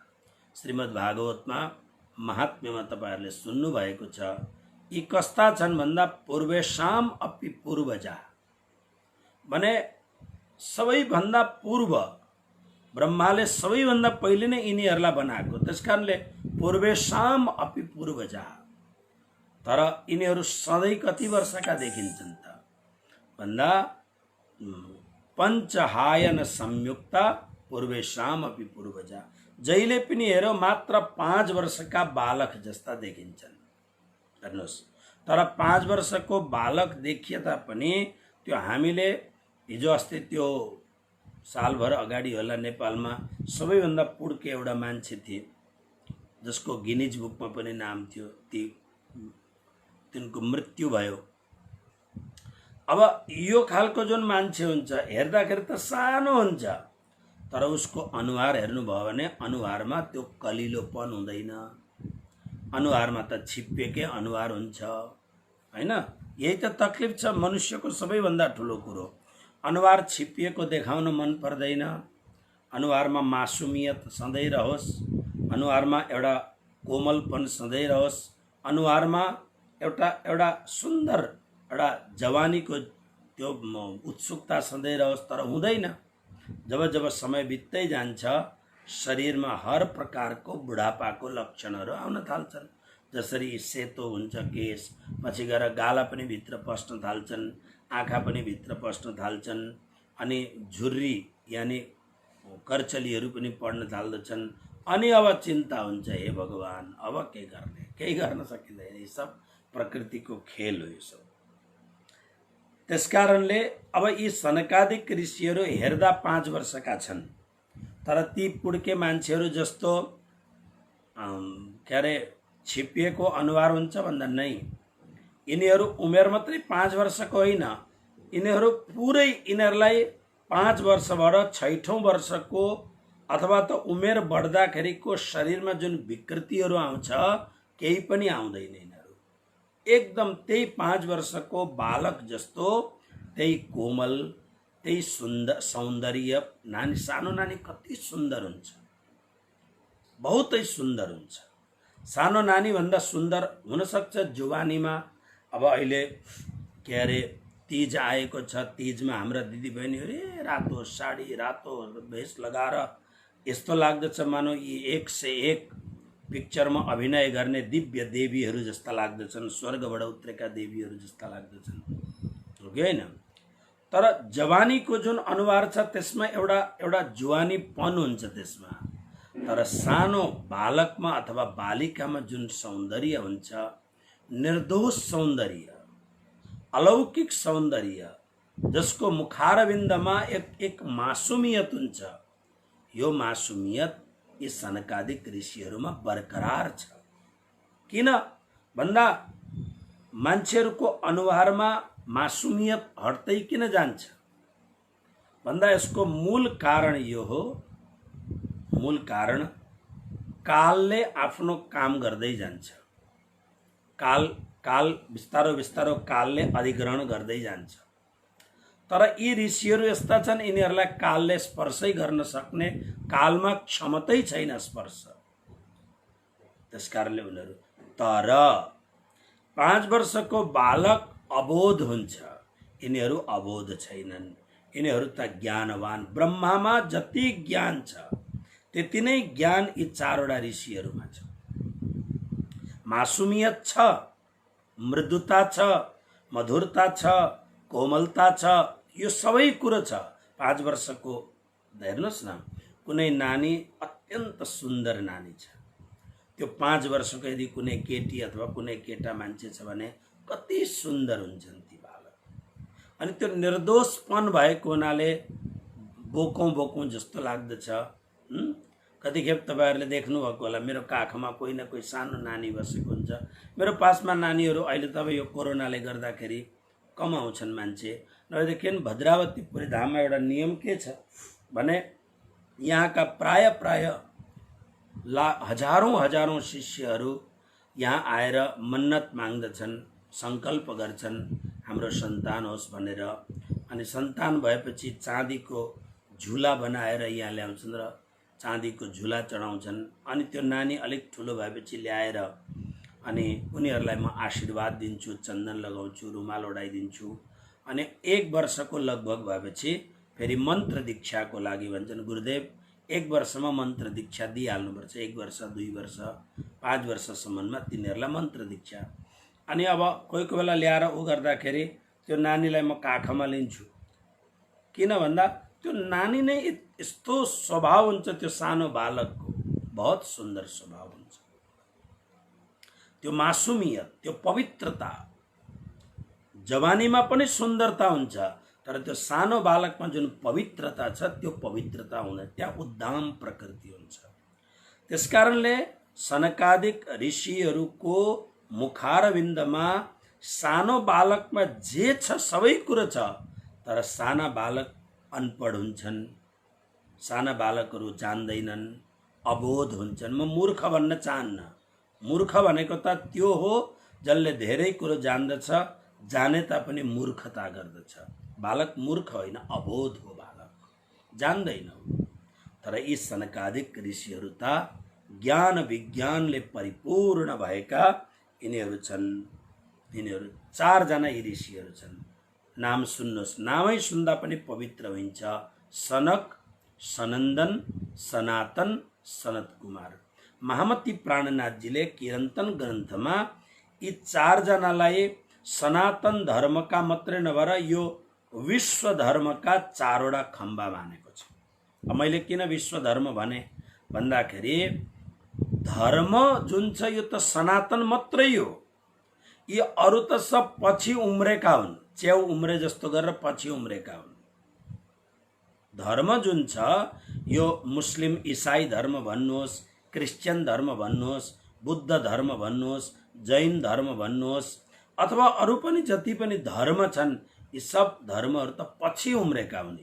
श्रीमद् भागवतमा महात्म्यमा तपाईहरुले सुन्नु भएको छ। यी कस्ता छन् भन्दा पूर्वेशाम अपि पूर्वजा, भने सबैभन्दा पूर्व ब्रह्माले सबैभन्दा पहिले नै यिनीहरूलाई बनाएको, त्यसकारणले पूर्वेशाम अपि पूर्वजा। तर यिनीहरू सधैँ कति वर्षका देखिन्छन् त भन्दा पञ्चहायन संयुक्ता पूर्वेशाम अपि पूर्वजा। जहिले पनि हेरो मात्र 5 वर्षका बालक जस्ता देखिन्छन्। हेर्नुहोस्, तर 5 वर्षको बालक देखिए तापनि त्यो हामीले हिजो अस्ति त्यो सालभर अगाडि होला नेपालमा सबैभन्दा पुड्के एउटा मान्छे थिए जसको गिनिज बुकमा पनि नाम थियो, तिनको मृत्यु भयो। अब यो खालको जुन मान्छे हुन्छ हेर्दाखेरि त सानो हुन्छ, तर उसको अनुहार हेर्नुभयो भने अनुहारमा त्यो कलिलोपन हुँदैन, अनुहारमा त छिप्पिएकै अनुहार हुन्छ हैन। यही त तकलिफ छ मनुष्यको सबैभन्दा ठुलो कुरो। अनुहार छिप्पिएको देखाउन मन पर्दैन, अनुहारमा मासुमियत सधैँ रहोस्, अनुहारमा एउटा कोमलपन सधैँ रहोस्, अनुहारमा एउटा सुन्दर एउटा जवानीको त्यो उत्सुकता सधैँ रहोस्। तर हुँदैन। जब जब समय बित्दै जान्छ शरीरमा हर प्रकारको बुढापाको लक्षणहरू आउन थाल्छन्। जसरी सेतो हुन्छ केश, पछि गएर गाला पनि भित्र पस्न थाल्छन्, आँखा पनि भित्र पस्न थाल्छन्, अनि झुर्री यानि करचलीहरू पनि पड्न थाल्दछन्। अनि अब चिन्ता हुन्छ, हे भगवान अब के गर्ने, केही गर्न सकिँदैन। यी सब प्रकृतिको खेल हो यो सब। त्यसकारणले अब यी सनकादिक ऋषिहरू हेर्दा 5 वर्षका छन्, तर ती पुड्के मान्छेहरू जस्तो के अरे छिपिएको अनुहार हुन्छ भन्दा नै। यिनीहरू उमेर मात्रै 5 वर्षको होइन, यिनीहरू पुरै यिनीहरूलाई 5 वर्षबाट 6औं वर्षको अथवा त उमेर बढ्दाखेरिको शरीरमा जुन विकृतिहरू आउँछ केही पनि आउँदैन। यिनीहरू एकदम त्यही 5 वर्षको बालक जस्तो, त्यही कोमल, त्यही सुन्दर सौन्दर्य। नानी, सानो नानी कति सुन्दर हुन्छ, बहुतै सुन्दर हुन्छ। सानो नानी भन्दा सुन्दर हुन सक्छ जुवानीमा। अब अहिले के अरे तीज आएको छ, तीजमा हाम्रा दिदीबहिनीहरू रातो साडी, रातो भेष लगाएर यस्तो लाग्दछ मानौ यी 1 से 1 पिक्चरमा अभिनय गर्ने दिव्य देवीहरू जस्ता लाग्दछन्, स्वर्गबाट उत्रेका देवीहरू जस्ता लाग्दछन्, हो कि होइन? तर जवानीको जुन अनुहार छ त्यसमा एउटा जुवानीपन हुन्छ त्यसमा। तर सानो बालकमा अथवा बालिकामा जुन सौन्दर्य हुन्छ, निर्दोष सौन्दर्य, अलौकिक सौन्दर्य, जसको मुखारविन्दमा एक मासुमियत हुन्छ, यो मासुमियत यी सनकादिक ऋषिहरूमा बरकरार छ। किन भन्दा मान्छेहरूको अनुहारमा मासुमियत हट्दै किन जान्छ भन्दा यसको मूल कारण यो हो। मूल कारण कालले आफ्नो काम गर्दै जान्छ। काल बिस्तारो बिस्तारो कालले अधिग्रहण गर्दै जान्छ। तर यी ऋषिहरू यस्ता छन्, यिनीहरूलाई कालले स्पर्शै गर्न सक्ने कालमा क्षमतै छैन स्पर्श। त्यसकारणले उनीहरू, तर 5 वर्षको बालक अबोध हुन्छ, यिनीहरू अबोध छैनन्। यिनीहरू त ज्ञानवान। ब्रह्मामा जति ज्ञान छ त्यति नै ज्ञान यी 4वटा ऋषिहरूमा छ। मासुमियत छ, मृदुता छ, मधुरता छ, कोमलता छ, यो सबै कुरो छ। 5 वर्षको हेर्नुहोस् न, कुनै नानी अत्यन्त सुन्दर नानी छ, त्यो 5 वर्षको यदि कुनै केटी अथवा कुनै केटा मान्छे छ भने कति सुन्दर हुन्छन् ती बालक। अनि त्यो निर्दोषपन भएको हुनाले बोकौँ जस्तो लाग्दछ। कतिखेप तपाईहरुले देख्नुभएको होला, मेरो काखमा कोही न कोही सानो नानी बसेको हुन्छ। मेरो पासमा नानीहरू अहिले त अब यो कोरोनाले गर्दाखेरि कम आउँछन् मान्छे, नभएदेखि भद्रावतीपुरी धाममा एउटा नियम के छ भने यहाँका प्राय हजारौं शिष्यहरू यहाँ आएर मन्नत माग्दछन्, सङ्कल्प गर्छन् हाम्रो सन्तान होस् भनेर। अनि सन्तान भएपछि चाँदीको झुला बनाएर यहाँ ल्याउँछन् र चाँदीको झुला चढाउँछन्। अनि त्यो नानी अलिक ठुलो भएपछि ल्याएर अनि उनीहरूलाई म आशीर्वाद दिन्छु, चन्दन लगाउँछु, रुमाल ओढाइदिन्छु। अनि 1 वर्षको लगभग भएपछि फेरि मन्त्र दीक्षाको लागि भन्छन् गुरुदेव 1 वर्षमा मन्त्र दीक्षा दिइहाल्नुपर्छ। 1 वर्ष, 2 वर्ष, 5 वर्षसम्ममा तिनीहरूलाई मन्त्र दीक्षा। अनि अब कोही कोही बेला ल्याएर उ गर्दाखेरि त्यो नानीलाई म काखमा लिन्छु। किन भन्दा त्यो नानी नै यस्तो स्वभाव हुन्छ, त्यो सानो बालकको बहुत सुन्दर स्वभाव हुन्छ, त्यो मासुमियत, त्यो पवित्रता। जवानीमा पनि सुन्दरता हुन्छ, तर त्यो सानो बालकमा जुन पवित्रता छ त्यो पवित्रता हुँदैन, त्यहाँ उद्दाम प्रकृति हुन्छ। त्यसकारणले सनकादिक ऋषिहरूको मुखारविन्दमा सानो बालकमा जे छ सबै कुरो छ, तर साना बालक अनपढ हुन्छन्, साना बालकहरू जान्दैनन्, अबोध हुन्छन्। म मूर्ख भन्न चाहन्न। मूर्ख भनेको त त्यो हो जसले धेरै कुरो जान्दछ, जाने तापनि मूर्खता गर्दछ। बालक मूर्ख होइन, अबोध हो बालक, जान्दैन। तर यी सनकादिक ऋषिहरू त ज्ञान विज्ञानले परिपूर्ण भएका यिनीहरू छन्। यिनीहरू 4 जना यी ऋषिहरू छन्। नाम सुन्नुहोस्, नामै सुन्दा पनि पवित्र हुन्छ। सनक, सनन्दन, सनातन, सनत कुमार। महामती प्राणनाथजीले किरन्तन ग्रन्थमा यी 4 जनालाई सनातन धर्मका मात्रै नभएर यो विश्व धर्मका 4 वटा खम्बा मानेको छ। अब मैले किन विश्व धर्म भने भन्दाखेरि धर्म जुन छ यो त सनातन मात्रै हो। यी अरू त सब पछि उम्रेका हुन्, च्याउ उम्रे जस्तो गरेर पछि उम्रेका हुन्। धर्म जुन छ यो मुस्लिम इसाई धर्म भन्नुहोस्, क्रिस्चियन धर्म भन्नुहोस्, बुद्ध धर्म भन्नुहोस्, जैन धर्म भन्नुहोस्, अथवा अरू पनि जति पनि धर्म छन्, यी सब धर्महरू त पछि उम्रेका हुन्।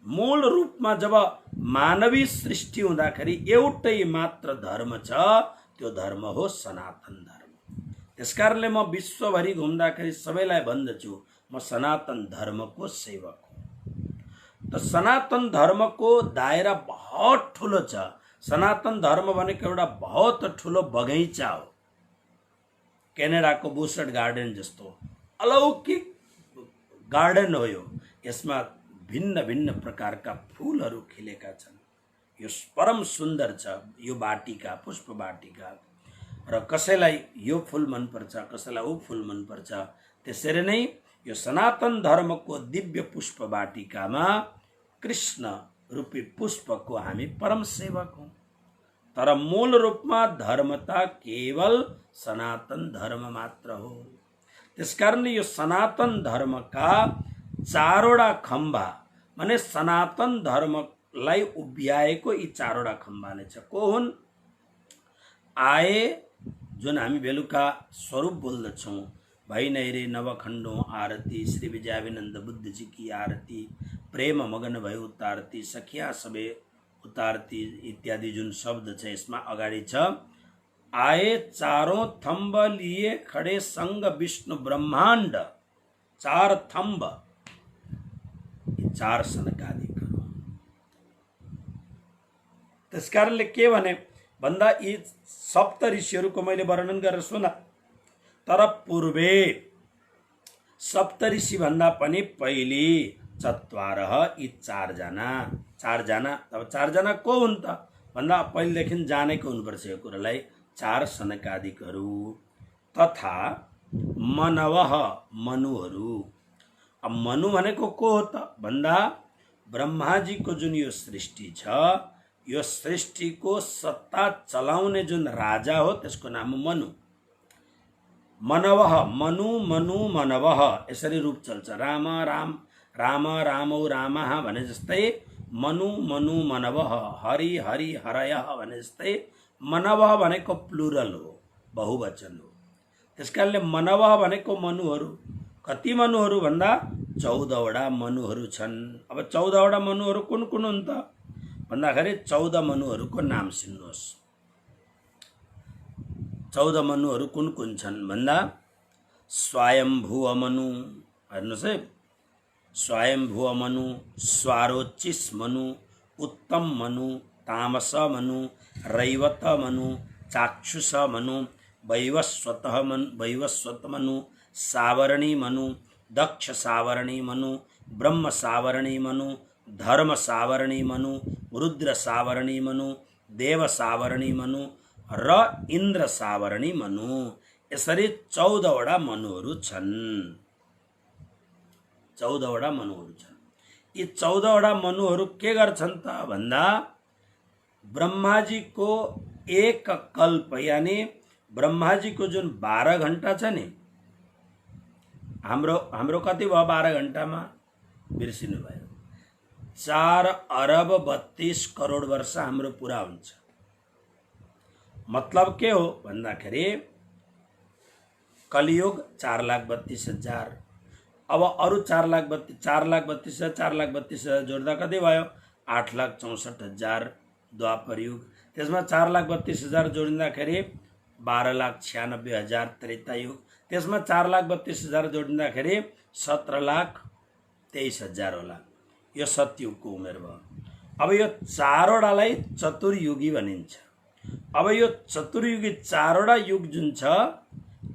मूल रूपमा जब मानवीय सृष्टि हुँदाखेरि एउटै मात्र धर्म छ, त्यो धर्म हो सनातन धर्म। त्यसकारणले म विश्वभरि घुम्दाखेरि सबैलाई भन्दछु म सनातन धर्मको सेवक हुँ। त सनातन धर्मको दायरा बहुत ठुलो छ। सनातन धर्म भनेको एउटा बहुत ठुलो बगैँचा हो, क्यानाडाको बुशर्ड गार्डन जस्तो अलौकिक गार्डन हो यो। यसमा भिन्न भिन्न प्रकारका फूलहरू खिलेका छन्। यो परम सुन्दर छ यो वाटिका, पुष्प वाटिका। र कसैलाई यो फूल मनपर्छ, कसैलाई ऊ फूल मनपर्छ। त्यसरी नै यो सनातन धर्मको दिव्य पुष्प वाटिकामा कृष्ण रूपी पुष्पको हामी परम सेवक हौँ। तर मूल रूपमा धर्मता केवल सनातन धर्म मात्र हो। त्यसकारणले यो सनातन धर्मका 4 वटा खम्बा माने सनातन धर्मलाई उभ्याएको यी 4 वटा खम्बा नै छ। को हुन्? आए जुन हामी बेलुका स्वरूप बोल्दछौँ, भई नैरे नवखण्डों आरती, श्री विजयाभिनन्द बुद्ध जी की आरती, प्रेम मगन भय उतारती, सखिया सबे उतारती इत्यादि जुन शब्द छ यसमा अगाडि छ आए चारों थम्ब लिए खडे संग विष्णु ब्रह्माण्ड। 4 थम्ब, 4 सनकादिकहरू। त्यसकारणले के भने भन्दा यी सप्त ऋषिहरूको मैले वर्णन गरेर सुन। तर पूर्वे सप्त ऋषि भन्दा पनि पहिले 4 यी 4 जना। अब 4 जना को हुन् त भन्दा पहिलेदेखि जानेको हुनुपर्छ यो कुरालाई। 4 सनकादिकहरू तथा मनवः, मनुहरू। अब मनु भनेको को हो त भन्दा ब्रह्माजीको जुन यो सृष्टि छ, यो सृष्टिको सत्ता चलाउने जुन राजा हो त्यसको नाम मनु। मनवः, मनु मनु मनवः, यसरी रूप चल्छ। राम राम राम रामौ रामः भने जस्तै मनु मनु मनवः, हरि हरि हरयः भने जस्तै मनवः भनेको प्लुरल हो, बहुवचन हो। त्यसकारणले मनवः भनेको मनुहरू। कति मनुहरू भन्दा 14 वटा मनुहरू छन्। अब 14 वटा मनुहरू कुन कुन हुन् त भन्दाखेरि 14 मनुहरूको नाम सुन्नुहोस्। 14 मनुहरू कुन कुन छन् भन्दा स्वयम्भुव मनु, हेर्नुहोस् है, स्वयम्भुव मनु, स्वारोचिस मनु, उत्तम मनु, तामस मनु, रैवत मनु, चाक्षुष मनु, वैवस्वत मनु, सावरणी मनु, दक्ष सावरणी मनु, ब्रह्म सावरणी मनु, धर्म सावरणी मनु, रुद्र सावरणी मनु, देव सावरणी मनु र इन्द्र सावरणी मनु। यसरी 14 वटा मनुहरू छन्। 14 वटा मनुहरू छन्। यी 14 वटा मनुहरू के गर्छन् त भन्दा ब्रह्माजीको एक कल्प यानी ब्रह्माजीको जुन 12 घण्टा छ नि, हाम्रो कति भयो 12 घण्टामा बिर्सिनु भयो, 4 अरब 32 करोड वर्ष हाम्रो पुरा हुन्छ। मतलब के हो भन्दाखेरि कलियुग 4,32,000, अब अरु 4,32,000 जोड्दा कति भयो 8,64,000 द्वापर युग, त्यसमा 4,32,000 जोडिँदाखेरि 12,96,000 त्रेता युग, त्यसमा 4,32,000 जोडिँदाखेरि 17,23,000 होला। यो सतयुगको उमेर भयो। अब यो चारवटालाई चतुर्युगी भनिन्छ। अब यो चतुर्युगी 4वटा युग जुन छ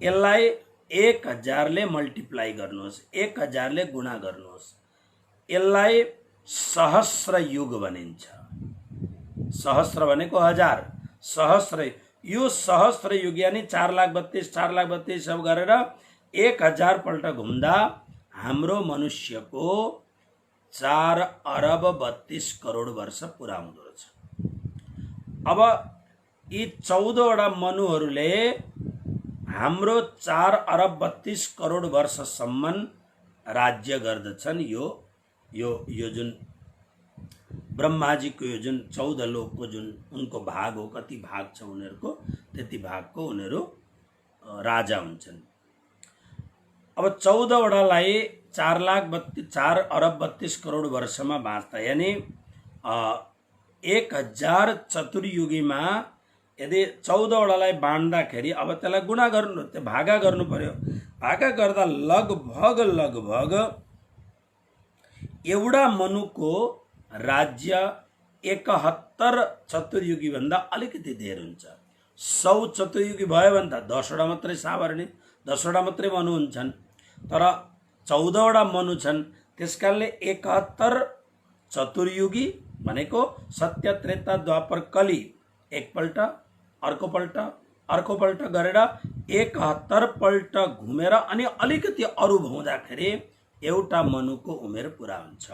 यसलाई 1000 ले मल्टिप्लाई गर्नुहोस्, 1000 ले गुणा गर्नुहोस्, यसलाई सहस्र युग भनिन्छ। सहस्र भनेको 1000, सहस्र, यो सहस्र युग यानी 4,32,000 सब गरेर 1000 पल्ट घुम्दा हाम्रो मनुष्यको 4 अरब 32 करोड वर्ष पुरा हुँदो रहेछ। अब यी 14 वटा मनुहरूले हाम्रो 4 अरब 32 करोड वर्षसम्म राज्य गर्दछन्। यो जुन ब्रह्माजीको यो जुन 14 लोकको जुन उनको भाग हो, कति भाग छ उनीहरूको, त्यति भागको उनीहरू राजा हुन्छन्। अब 14 वटालाई 4 अरब 32 करोड वर्षमा बाँच्दा यानी 1000 चतुर्युगीमा यदि 14 वटालाई बाँड्दाखेरि अब त्यसलाई गुणा गर्नु, त्यो भागा गर्नु पर्यो। भागा गर्दा लगभग एउटा मनुको राज्य 71 चतुर्युगी भन्दा अलिकति धेर हुन्छ। 100 चतुर्युगी भयो भने त 10 वटा मात्रै सावरणी, 10 वटा मात्रै मनु हुन्छन्। तर 14 वटा मनु छन्, त्यसकारणले 71 चतुर्युगी भनेको सत्य त्रेता द्वापर कली एकपल्ट अर्को पल्ट गरेर 71 पल्ट घुमेर अनि अलिकति अरु भउँदाखेरि एउटा मनुको उमेर पुरा हुन्छ।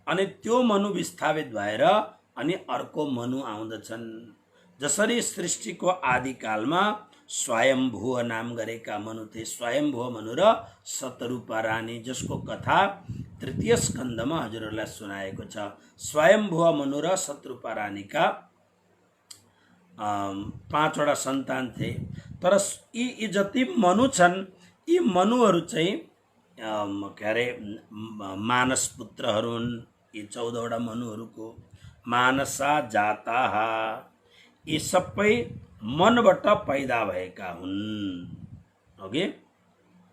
अनि त्यो मनु विस्थापित भएर अनि अर्को मनु आउँदछन्। जसरी सृष्टिको आदिकालमा स्वयम्भुव नाम गरेका मनु थिए, स्वयम्भुव मनु र शतरूपा रानी, जसको कथा तृतीय स्कन्धमा हजुरहरूलाई सुनाएको छ। स्वयम्भुव मनु र शतरूपा रानीका 5 वटा सन्तान थिए। तर यी जति मनु छन्, यी मनुहरू चाहिँ के अरे मानस पुत्रहरू हुन्। यी 14 वटा मनुहरूको मानसा जाताः, यी सबै मनबाट पैदा भएका हुन्। ओके,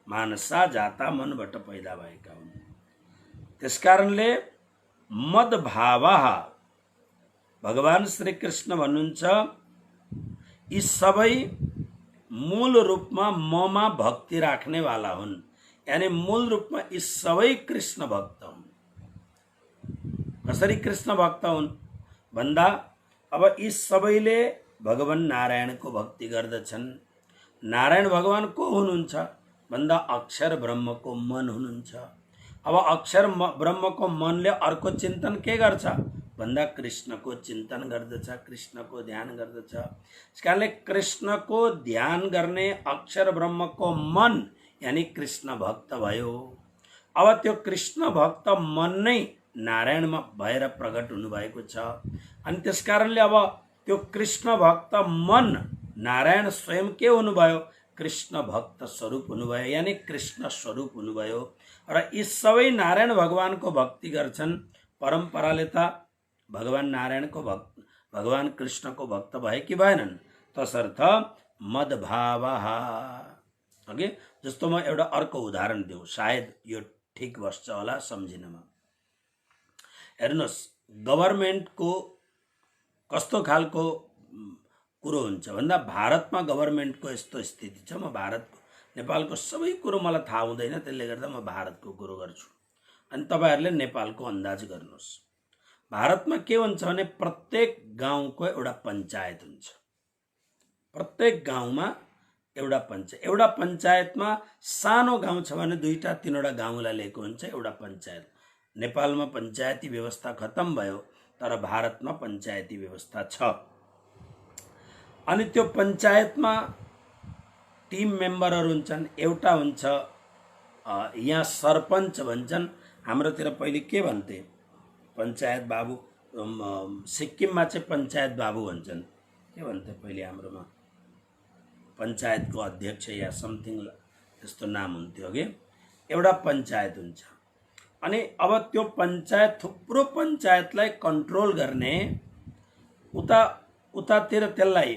मानसा जाता मनबाट पैदा भएका हुन्। त्यसकारणले मद्भावः, भगवान श्री कृष्ण भन्नुहुन्छ यी सबै मूल रूपमा ममा भक्ति राख्ने वाला हुन्। यानी मूल रूपमा यी सबै कृष्ण भक्त हुन्। कसरी कृष्ण भक्त हुन् भन्दा अब यी सबैले भगवान नारायणको भक्ति गर्दछन्। नारायण भगवान को हुनुहुन्छ भन्दा अक्षर ब्रह्मको मन हुनुहुन्छ। अब अक्षर ब्रह्मको मनले अर्को चिन्तन के गर्छ भन्दा कृष्णको चिन्तन गर्दछ, कृष्णको ध्यान गर्दछ। त्यसकारणले कृष्णको ध्यान गर्ने अक्षर ब्रह्मको मन यानी कृष्ण भक्त भयो। अब त्यो कृष्ण भक्त मन नै नारायणमा भएर प्रकट हुनुभएको छ। अनि त्यसकारणले अब त्यो कृष्ण भक्त मन नारायण स्वयं के हुनुभयो, कृष्ण भक्त स्वरूप हुनुभयो, यानी कृष्ण स्वरूप हुनुभयो। र यी सबै नारायण भगवानको भक्ति गर्छन्। परम्पराले त भगवान नारायणको भक्त, भगवान कृष्णको भक्त भए कि भएनन्? तसर्थ मदभावः। ओके, जस्तो म एउटा अर्को उदाहरण दिउँ, सायद यो ठिक बस्छ होला सम्झिनमा। हेर्नुहोस्, गभर्मेन्टको कस्तो खालको कुरो हुन्छ भन्दा भारतमा गभर्मेन्टको यस्तो स्थिति छ, म भारतको नेपालको सबै कुरो मलाई थाहा हुँदैन, त्यसले गर्दा म भारतको कुरो गर्छु अनि तपाईहरुले नेपालको अंदाज गर्नुहोस्। भारतमा के हुन्छ भने प्रत्येक गाउँको एउटा पञ्चायत हुन्छ। प्रत्येक गाउँमा एउटा पञ्चायतमा सानो गाउँ छ भने 2टा 3वटा गाउँलाई लिएको हुन्छ एउटा पञ्चायत। नेपालमा पञ्चायती व्यवस्था खत्तम भयो, तर भारतमा पञ्चायती व्यवस्था छ। अनि त्यो पञ्चायतमा टिम मेम्बरहरु हुन्छन्। एउटा हुन्छ यहाँ सरपञ्च भन्छन्, हाम्रोतिर पहिले के भन्थे पञ्चायत बाबु, सिक्किममा चाहिँ पञ्चायत बाबु भन्छन्। के भन्थे पहिले हाम्रोमा पञ्चायतको अध्यक्ष या समथिङ त्यस्तो नाम हुन्थ्यो कि। एउटा पञ्चायत हुन्छ। अनि अब त्यो पञ्चायत थुप्रो पञ्चायतलाई कन्ट्रोल गर्ने उतातिर त्यसलाई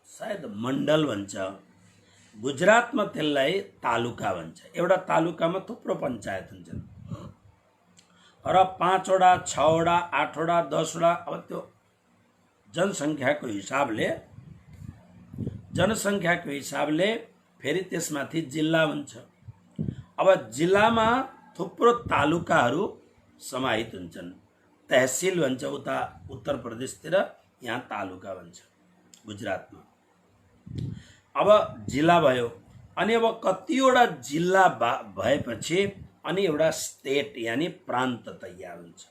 सायद मण्डल भन्छ, गुजरातमा त्यसलाई तालुका भन्छ। एउटा तालुकामा थुप्रो पञ्चायत हुन्छन् र 5वटा 6वटा 8वटा 10वटा। अब त्यो जनसङ्ख्याको हिसाबले फेरि त्यसमाथि जिल्ला हुन्छ। अब जिल्लामा थुप्रो तालुकाहरू समाहित हुन्छन्। तहसिल भन्छ उता उत्तर प्रदेशतिर, यहाँ तालुका भन्छ गुजरातमा। अब जिल्ला भयो, अनि अब कतिवटा जिल्ला भएपछि अनि एउटा स्टेट यानी प्रान्त तयार हुन्छ।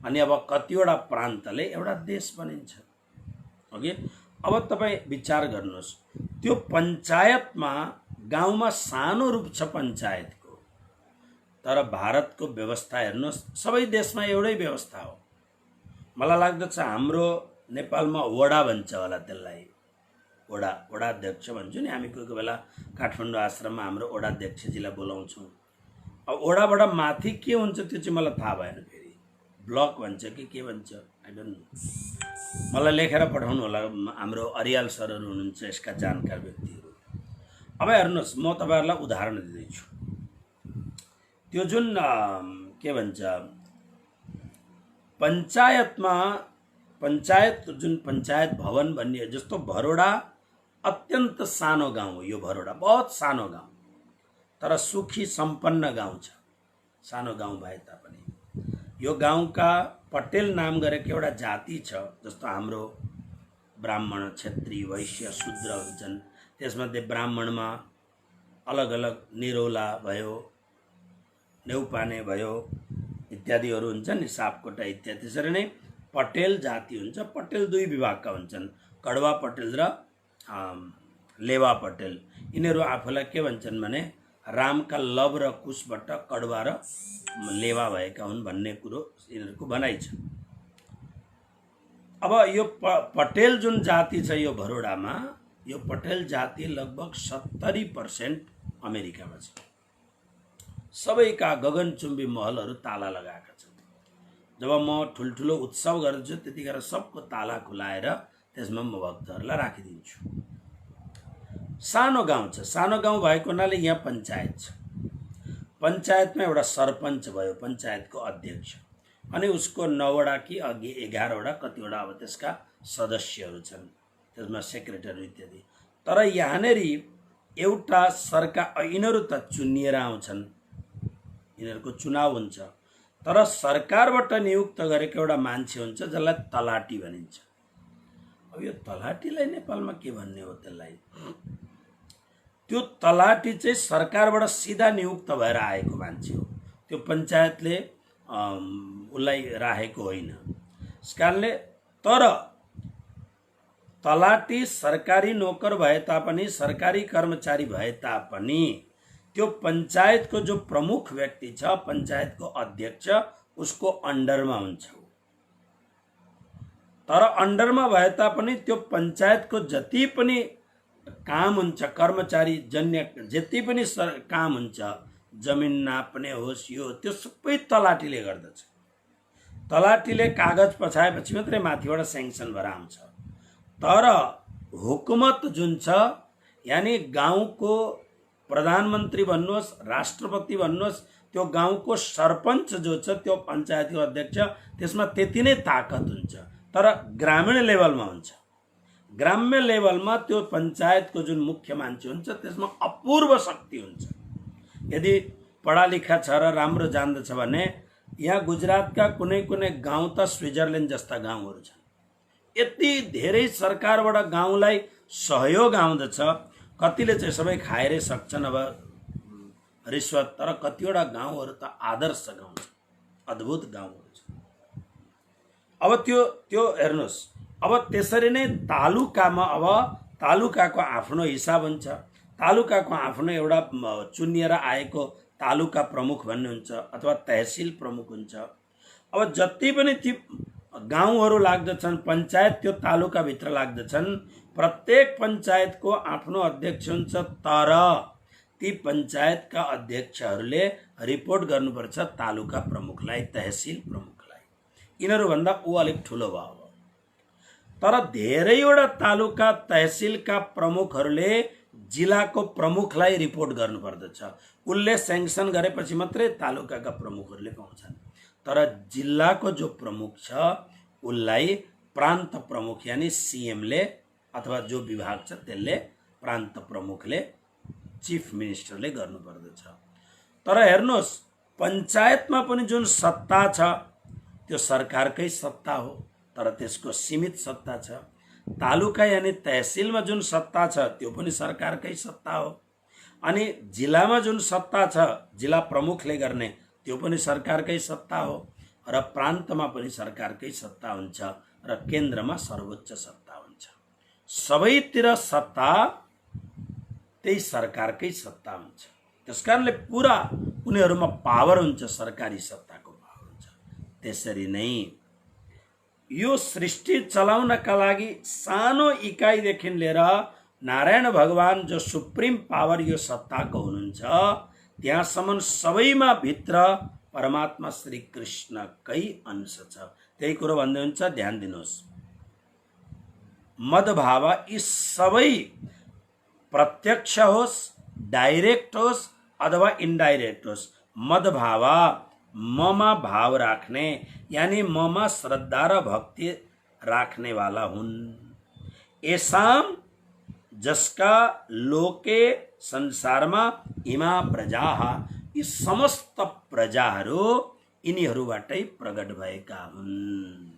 अनि अब कतिवटा प्रान्तले एउटा देश बनिन्छ। ओके, अब तपाई विचार गर्नुहोस्, त्यो पञ्चायतमा गाउँमा सानो रूप छ पञ्चायतको, तर भारतको व्यवस्था हेर्नुहोस्, सबै देशमा एउटै व्यवस्था हो। मलाई लाग्दछ हाम्रो नेपालमा वडा भन्छ होला, त्यसलाई वडाध्यक्ष भन्छौँ नि हामी। कोही बेला काठमाडौँ आश्रममा हाम्रो वडाध्यक्षजीलाई बोलाउँछौँ। अब वडाबाट माथि के हुन्छ त्यो चाहिँ मलाई थाहा भएन, फेरि ब्लक भन्छ कि के भन्छ, आई डोन्ट नो। मलाई लेखेर पठाउनु होला, हाम्रो अरियाल सरहरू हुनुहुन्छ यसका जानकार व्यक्तिहरू। अब हेर्नुहोस्, म तपाईहरुलाई उदाहरण दिँदैछु। त्यो जुन के भन्छ पञ्चायत भवन भन्ने, जस्तो भरोडा अत्यन्त सानो गाउँ हो। यो भरोडा बहुत सानो गाउँ, तर सुखी सम्पन्न गाउँ छ। सानो गाउँ भए तापनि यो गाउँका पटेल नाम गरेको एउटा जाति छ। जस्तो हाम्रो ब्राह्मण, क्षेत्री, वैश्य, शूद्र हुन्छन्। त्यसमध्ये ब्राह्मणमा अलग अलग निरौला भयो, नेउपाने भयो इत्यादिहरू हुन्छन् नि, सापकोटा इत्यादि। त्यसरी नै पटेल जाति हुन्छ। पटेल 2 विभागका हुन्छन्, कड़वा पटेल र लेवा पटेल। यिनीहरू आफूलाई के भन्छन् भने रामका लव र कुशबाट कड़वा र लेवा भएका हुन् भन्ने कुरो यिनीहरूको भनाइ छ। अब यो पटेल जुन जाति छ यो भरोडामा, यो पटेल जाति लगभग 70% अमेरिकामा छ। सबैका गगनचुम्बी महलहरू ताला लगाएका छन्। जब म ठुल्ठुलो उत्सव गर्छु त्यतिखेर सबको ताला खुलाएर त्यसमा म भक्तहरूलाई राखिदिन्छु। सानो गाउँ छ। सानो गाउँ भएको हुनाले यहाँ पञ्चायत छ। पञ्चायतमा एउटा सरपञ्च भयो, पञ्चायतको अध्यक्ष, अनि उसको 9वटा कि अघि 11वटा कतिवटा अब त्यसका सदस्यहरू छन्, त्यसमा सेक्रेटरी इत्यादि। तर यहाँनेरि एउटा सरकार, यिनीहरू त चुनिएर आउँछन्, यिनीहरूको चुनाव हुन्छ, तर सरकारबाट नियुक्त गरेको एउटा मान्छे हुन्छ जसलाई तलाटी भनिन्छ। अब यो तलाटीलाई नेपालमा के भन्ने हो त्यसलाई? त्यो तलाटी चाहिँ सरकारबाट सिधा नियुक्त भएर आएको मान्छे हो। त्यो पञ्चायतले उसलाई राखेको होइन। यसकारणले तर तलाटी सरकारी नोकर भए तापनि, सरकारी कर्मचारी भए तापनि त्यो पञ्चायतको जो प्रमुख व्यक्ति छ, पञ्चायतको अध्यक्ष, उसको अन्डरमा हुन्छ। तर अन्डरमा भए तापनि त्यो पञ्चायतको जति पनि काम हुन्छ, कर्मचारी जन्य जति पनि काम हुन्छ, जमिन नाप्ने होस् यो त्यो सबै तलाटीले गर्दछ। तलाटीले कागज पछाएपछि मात्रै माथिबाट स्याङ्सन भएर आउँछ। तर हुकुमत जुन छ यानी गाउँको प्रधानमन्त्री भन्नुहोस् राष्ट्रपति भन्नुहोस् त्यो गाउँको सरपञ्च जो छ त्यो पञ्चायतको अध्यक्ष त्यसमा त्यति नै ताकत हुन्छ तर ग्रामीण लेभलमा हुन्छ ग्राम्य लेभलमा त्यो पञ्चायतको जुन मुख्य मान्छे हुन्छ त्यसमा अपूर्व शक्ति हुन्छ यदि पढालेखा छ र राम्रो जान्दछ भने यहाँ गुजरातका कुनै कुनै गाउँ त स्विजरल्यान्ड जस्ता गाउँहरू छन् यति धेरै सरकारबाट गाउँलाई सहयोग आउँदछ कतिले चाहिँ सबै खाएरै सक्छन् अब रिश्वत तर कतिवटा गाउँहरू त आदर्श गाउँ छ अद्भुत गाउँहरू छ अब त्यो हेर्नुहोस् अब त्यसरी नै तालुकामा अब तालुकाको आफ्नो हिसाब हुन्छ तालुकाको आफ्नो एउटा चुनिएर आएको तालुका प्रमुख भन्ने हुन्छ अथवा तहसिल प्रमुख हुन्छ अब जति पनि ती गाउँहरू लाग्दछन् पञ्चायत त्यो तालुकाभित्र लाग्दछन् प्रत्येक पञ्चायतको आफ्नो अध्यक्ष हुन्छ तर ती पञ्चायतका अध्यक्षहरूले रिपोर्ट गर्नुपर्छ तालुका प्रमुखलाई तहसिल प्रमुखलाई यिनीहरूभन्दा ऊ अलिक ठुलो भयो तर धेरैवटा तालुका तहसिलका प्रमुखहरूले जिल्लाको प्रमुखलाई रिपोर्ट गर्नुपर्दछ उसले स्याङ्सन गरेपछि मात्रै तालुकाका प्रमुखहरूले पाउँछन् तर जिल्लाको जो प्रमुख छ उसलाई प्रान्त प्रमुख यानी सीएमले अथवा जो विभाग छ त्यसले प्रान्त प्रमुखले चीफ मिनिस्टरले गर्नुपर्दछ तर हेर्नुहोस् पञ्चायतमा पनि जुन सत्ता छ त्यो सरकारकै सत्ता हो तर त्यसको सीमित सत्ता छ तालुका यानी तहसिलमा जुन सत्ता छ त्यो पनि सरकारकै सत्ता हो अनि जिल्लामा जुन सत्ता छ जिल्ला प्रमुखले गर्ने त्यो पनि सरकारकै सत्ता हो र प्रान्तमा पनि सरकारकै सत्ता हुन्छ र केन्द्रमा सर्वोच्च सत्ता हुन्छ सबैतिर सत्ता त्यही सरकारकै सत्ता हुन्छ त्यसकारणले पुरा उनीहरूमा पावर हुन्छ सरकारी सत्ताको पावर हुन्छ त्यसरी नै यो सृष्टि चलाउनका लागि सानो इकाइदेखि लिएर नारायण भगवान जो सुप्रिम पावर यो सत्ताको हुनुहुन्छ त्यहाँसम्म सबैमा भित्र परमात्मा श्री कृष्णकै अंश छ त्यही कुरो भन्दै हुन्छ ध्यान दिनुहोस् मदभाव यी सबै प्रत्यक्ष होस् डाइरेक्ट होस् अथवा इनडाइरेक्ट होस् मदभाव ममा भाव राख्ने यानी ममा श्रद्धा र भक्ति राख्ने वाला हुन् एसाम जसका लोके संसारमा इमा प्रजा यी समस्त प्रजाहरू यिनीहरूबाटै प्रकट भएका हुन्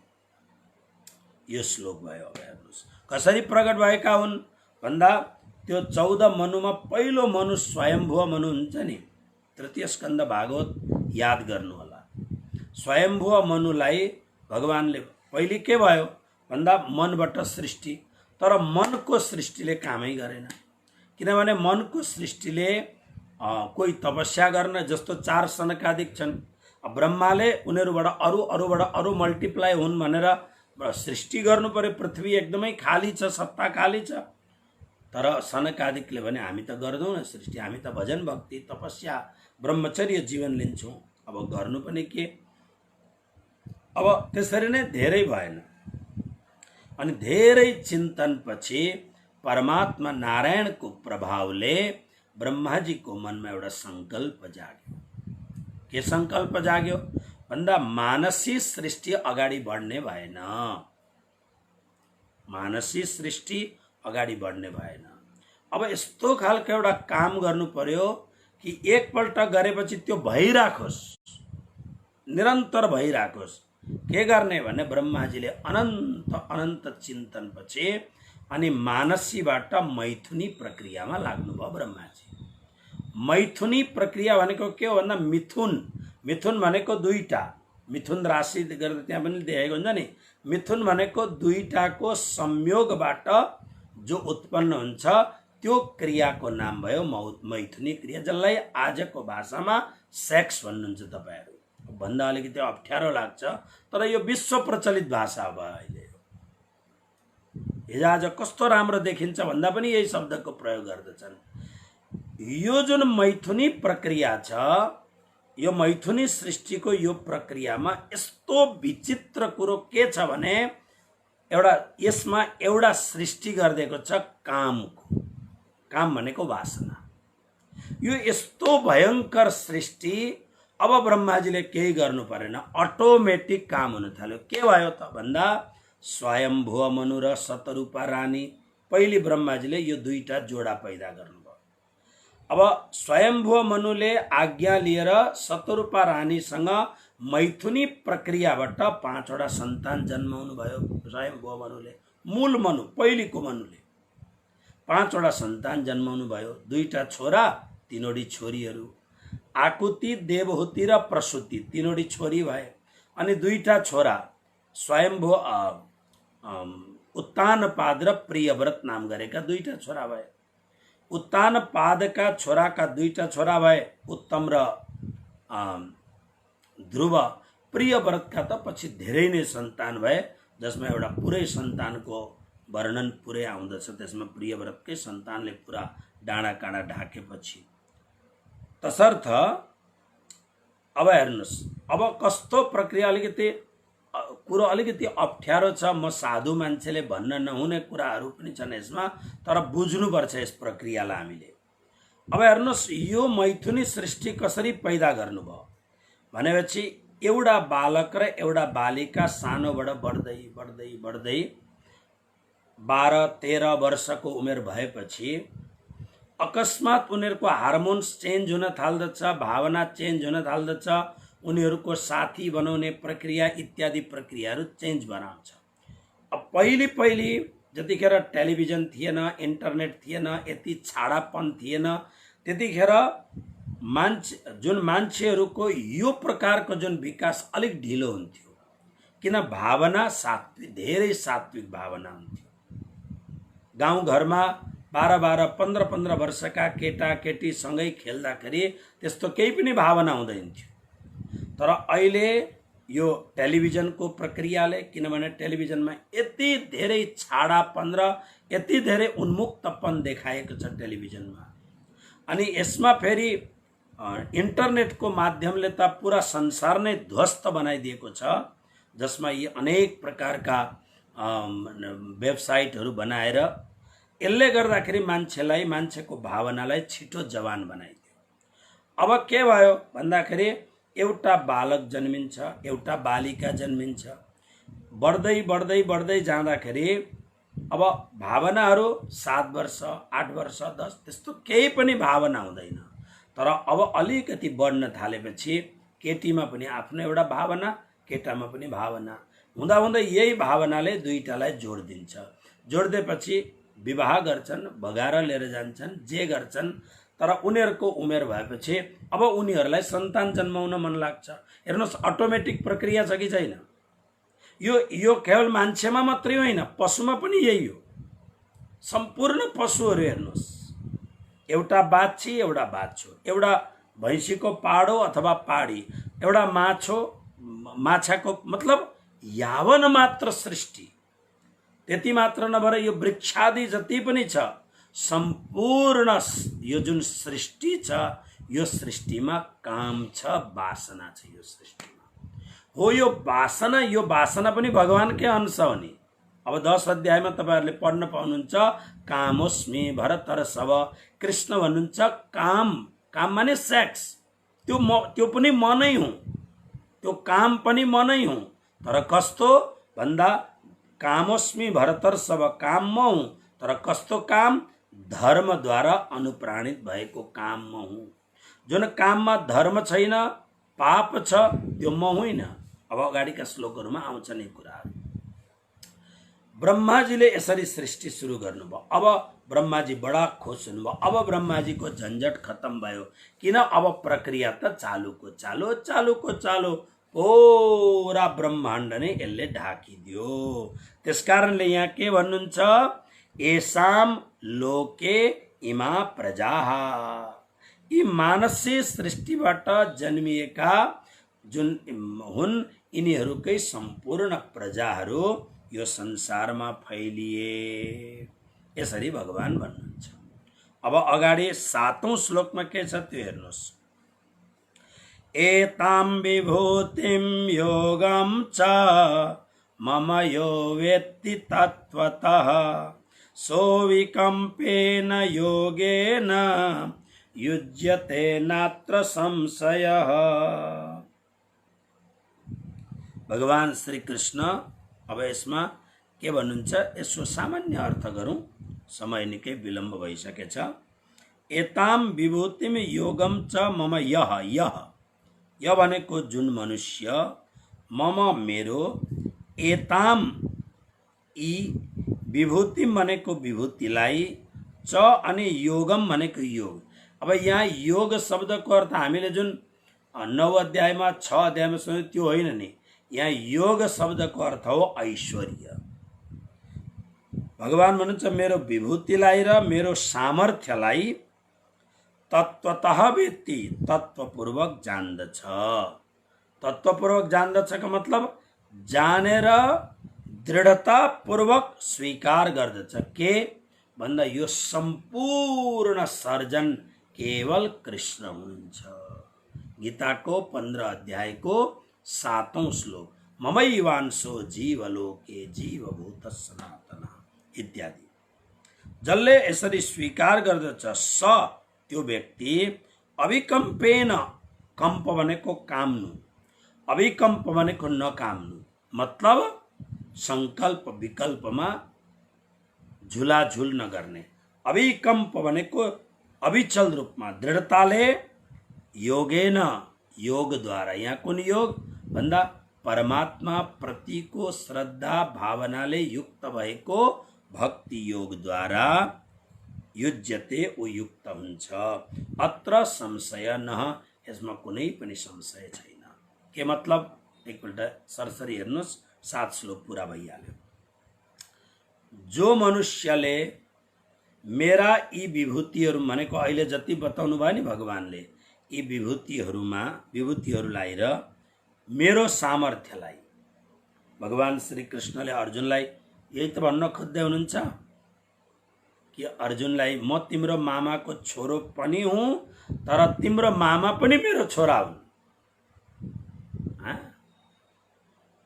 यो श्लोक भयो अब हेर्नुहोस् कसरी प्रकट भएका हुन् भन्दा त्यो 14 मनुमा पहिलो मनु स्वयम्भुव मनु हुन्छ नि तृतीय स्कन्द भागवत याद गर्नु होला स्वयम्भुव मनुलाई भगवानले पहिले के भयो भन्दा मनबाट सृष्टि तर मनको सृष्टिले कामै गरेन किनभने मनको सृष्टिले कोही तपस्या गर्न जस्तो 4 सनकादिक छन् ब्रह्माले उनीहरूबाट अरूबाट अरू मल्टिप्लाई हुन् भनेर सृष्टि गर्नु पर्यो पृथ्वी एकदमै खाली छ सत्ता खाली छ तर सनकादिकले भने हामी त गर्दैनौँ न सृष्टि हामी त भजन भक्ति तपस्या ब्रह्मचर्य जीवन लिन्छौँ अब गर्नु पनि के अब त्यसरी नै धेरै भएन अनि धेरै चिन्तनपछि परमात्मा नारायणको प्रभावले ब्रह्माजीको मनमा एउटा संकल्प जाग्यो के संकल्प जाग्यो भन्दा मानसी सृष्टि अगाडि बढ्ने भएन मानसी सृष्टि अगाडि बढ्ने भएन अब यस्तो खालको एउटा काम गर्नु पर्यो कि एकपल्ट गरेपछि त्यो भइराखोस् निरन्तर भइराखोस् के गर्ने भने ब्रह्माजीले अनन्त अनन्त चिन्तनपछि अनि मानसीबाट मैथुनी प्रक्रियामा लाग्नुभयो ब्रह्माजी मैथुनी प्रक्रिया भनेको के हो भन्दा मिथुन मिथुन भनेको दुईटा मिथुन राशि गर्दा त्यहाँ पनि देखेको हुन्छ नि मिथुन भनेको दुईटाको संयोगबाट जो उत्पन्न हुन्छ त्यो क्रियाको नाम भयो मैथुनी क्रिया जसलाई आजको भाषामा सेक्स भन्नुहुन्छ तपाईहरु भन्दा अलिकति अप्ठ्यारो लाग्छ तर यो विश्व प्रचलित भाषा भयो अहिले हिजोआज कस्तो राम्रो देखिन्छ भन्दा पनि यही शब्दको प्रयोग गर्दछन् यो जुन मैथुनी प्रक्रिया छ यो मैथुनी सृष्टिको यो प्रक्रियामा यस्तो विचित्र कुरो के छ भने एउटा यसमा एउटा सृष्टि गरिदिएको छ कामको। काम भनेको वासना। यो यस्तो भयंकर सृष्टि अब ब्रह्माजीले केही गर्नु परेन, अटोमेटिक काम हुन थाल्यो। के भयो त भन्दा स्वयम्भुव मनु र शतरूपा रानी, पहिले ब्रह्माजीले यो दुईटा जोडा पैदा गर्नुभयो। अब स्वयम्भुव मनुले आज्ञा लिएर शतरूपा रानीसँग मैथुनी प्रक्रियाबाट 5 वटा सन्तान जन्माउनु भयो। स्वयम्भुव मनुले, मूल मनु, पहिलेको मनुले 5 वटा सन्तान जन्माउनु भयो। 2टा छोरा, 3वटी छोरीहरू, आकुति, देवहुति र प्रसूति, 3वटी छोरी भए। अनि 2टा छोरा, स्वयम्भुव उत्तानपाद र प्रियव्रत नाम गरेका 2टा छोरा भए। उत्तानपादका छोराका 2टा छोरा भए, उत्तम र ध्रुव। प्रियव्रतका त पछि धेरै नै सन्तान भए, जसमा एउटा पुरै सन्तानको वर्णन पुरै आउँदछ। त्यसमा प्रियव्रतकै सन्तानले पुरा डाँडा काँडा ढाकेपछि। तसर्थ अब हेर्नुहोस्, अब कस्तो प्रक्रिया, अलिकति कुरो अलिकति अप्ठ्यारो छ। म साधु मान्छेले भन्न नहुने कुराहरू पनि छन् यसमा, तर बुझ्नुपर्छ यस प्रक्रियालाई हामीले। अब हेर्नुहोस्, यो मैथुनी सृष्टि कसरी पैदा गर्नुभयो भनेपछि एउटा बालक र एउटा बालिका सानोबाट बढ्दै बढ्दै बढ्दै 12-13 वर्षको उमेर भएपछि अकस्मात उनीहरूको हार्मोन्स चेन्ज हुन थाल्दछ, भावना चेन्ज हुन थाल्दछ, उनीहरूको साथी बनाउने प्रक्रिया इत्यादि प्रक्रियाहरू चेन्ज बनाउँछ। अब पहिले जतिखेर टेलिभिजन थिएन, इन्टरनेट थिएन, यति छाडापन थिएन, त्यतिखेर जुन मान्छेहरूको यो प्रकारको जुन विकास अलिक ढिलो हुन्थ्यो, किन भावना सात्विक, धेरै सात्विक भावना हुन्थ्यो। गाउँघरमा 12-12, 15-15 वर्षका केटाकेटी सँगै खेल्दाखेरि त्यस्तो केही पनि भावना हुँदैन थियो। तर अहिले यो टेलिभिजनको प्रक्रियाले, किनभने टेलिभिजनमा यति धेरै छाडापन र यति धेरै उन्मुक्तपन देखाएको छ टेलिभिजनमा, अनि यसमा फेरि इन्टरनेटको माध्यमले त पुरा संसार नै ध्वस्त बनाइदिएको छ, जसमा यी अनेक प्रकारका वेबसाइटहरू बनाएर यसले गर्दाखेरि मान्छेलाई, मान्छेको भावनालाई छिटो जवान बनाइदियो। अब के भयो भन्दाखेरि एउटा बालक जन्मिन्छ, एउटा बालिका जन्मिन्छ। बढ्दै बढ्दै बढ्दै जाँदाखेरि अब भावनाहरू 7 वर्ष, 8 वर्ष, 10 त्यस्तो केही पनि भावना हुँदैन। तर अब अलिकति बढ्न थालेपछि केटीमा पनि आफ्नो एउटा भावना, केटामा पनि भावना हुँदा हुँदै यही भावनाले दुईटालाई जोडिदिन्छ। जोडिदिएपछि विवाह गर्छन्, भगाएर लिएर जान्छन्, जे गर्छन्। तर उनीहरूको उमेर भएपछि अब उनीहरूलाई सन्तान जन्माउन मन लाग्छ। हेर्नुहोस्, अटोमेटिक प्रक्रिया छ कि छैन? यो केवल मान्छेमा मात्रै होइन, पशुमा पनि यही हो। सम्पूर्ण पशुहरू हेर्नुहोस्, एउटा बाछी, एउटा बाछो, एउटा भैँसीको पाडो अथवा पाडी, एउटा माछाको, मतलब यावन मात्र सृष्टि। त्यति मात्र नभएर यो वृक्षादि जति पनि छ, सम्पूर्ण यो जुन सृष्टि छ, यो सृष्टिमा काम छ, वासना छ। यो सृष्टिमा हो यो वासना पनि भगवानकै अंश हो नि। अब 10 अध्यायमा तपाईहरुले पढ्न पाउनुहुन्छ, कामोस्मि भरतर्षभ, कृष्ण भन्नुहुन्छ काम माने सेक्स, त्यो पनि म नै हुँ, त्यो काम पनि म नै हुँ। तर कस्तो भन्दा कामोस्मि भरतर्षभ, काम म हुँ, तर कस्तो काम? धर्मद्वारा अनुप्राणित भएको काम म हुँ। जुन काममा धर्म छैन, पाप छ, त्यो म होइन। अब अगाडिका श्लोकहरुमा आउँछन् यी कुराहरू। ब्रह्माजीले यसरी सृष्टि सुरु गर्नुभयो। अब ब्रह्माजी बडा खुश हुनुभयो। अब ब्रह्माजीको झन्झट खत्म भयो। किन? अब प्रक्रिया त चालुको चालु पूरा ब्रह्माण्ड नै यसले ढाकिदियो। त्यसकारणले यहाँ के भन्नुहुन्छ? एसाम लोके इमा प्रजाः, यी मानसीय सृष्टिबाट जन्मिएका जुन हुन्, यिनीहरूकै सम्पूर्ण प्रजाहरू यो संसारमा फैलिए। यसरी भगवान भन्नुहुन्छ। अब अगाडि 7औं श्लोकमा के छ त्यो हेर्नुहोस्। एतां विभूतिं योगं च मम यो वेत्ति तत्त्वतः सोऽविकम्पेन योगेन युज्यते नात्र संशयः। भगवान श्री कृष्ण अब यसमा के भन्नुहुन्छ, यसको सामान्य अर्थ गरौँ, समय निकै विलम्ब भइसकेछ। एताम विभूतिम योगम च मम यह भनेको जुन मनुष्य, मम मेरो, एताम यी, विभूतिम भनेको विभूतिलाई, च अनि योगम भनेको योग। अब यहाँ योग शब्दको अर्थ हामीले जुन 9 अध्यायमा 6 अध्यायमा सुन्यौं त्यो होइन नि। यहाँ योग शब्दको अर्थ हो ऐश्वर्य। भगवान भन्नुहुन्छ मेरो विभूतिलाई र मेरो सामर्थ्यलाई तत्त्वतः व्यक्ति तत्त्वपूर्वक जान्दछ। तत्त्वपूर्वक जान्दछ का मतलब जानेर दृढतापूर्वक स्वीकार गर्दछ। के भन्दा यो सम्पूर्ण सर्जन केवल कृष्ण हुनुहुन्छ। गीताको 15 अध्यायको 7औं श्लोक, ममैवांशो जीवलोके जीवभूत सनातन इत्यादि। जसले यसरी स्वीकार गर्दछ स त्यो व्यक्ति अभिकम्पेन, कम्प भनेको काम्नु, अभिकम्प भनेको नकाम्नु, मतलब संकल्प विकल्पमा झुलाझुल नगर्ने। अभिकम्प भनेको अविचल रूपमा दृढताले, योगेन योगद्वारा, यहाँ कुन योग भन्दा परमात्मा प्रतिको श्रद्धा भावनाले युक्त भएको भक्ति योगद्वारा युज्यते, ओ युक्त हुन्छ। अत्र संशय नह, यसमा कुनै पनि संशय छैन। के मतलब, एकपल्ट सरसरी हेर्नुहोस्, 7 श्लोक पूरा भइहाल्यो। जो मनुष्यले मेरा यी विभूतिहरू भनेको अहिले जति बताउनु भयो नि भगवानले, यी विभूतिहरूलाई र मेरो सामर्थ्यलाई, भगवान श्री कृष्णले अर्जुनलाई यही त भन्न खोज्दै हुनुहुन्छ कि अर्जुनलाई म तिम्रो मामाको छोरो पनि हुँ, तर तिम्रो मामा पनि मेरो छोरा हुन्।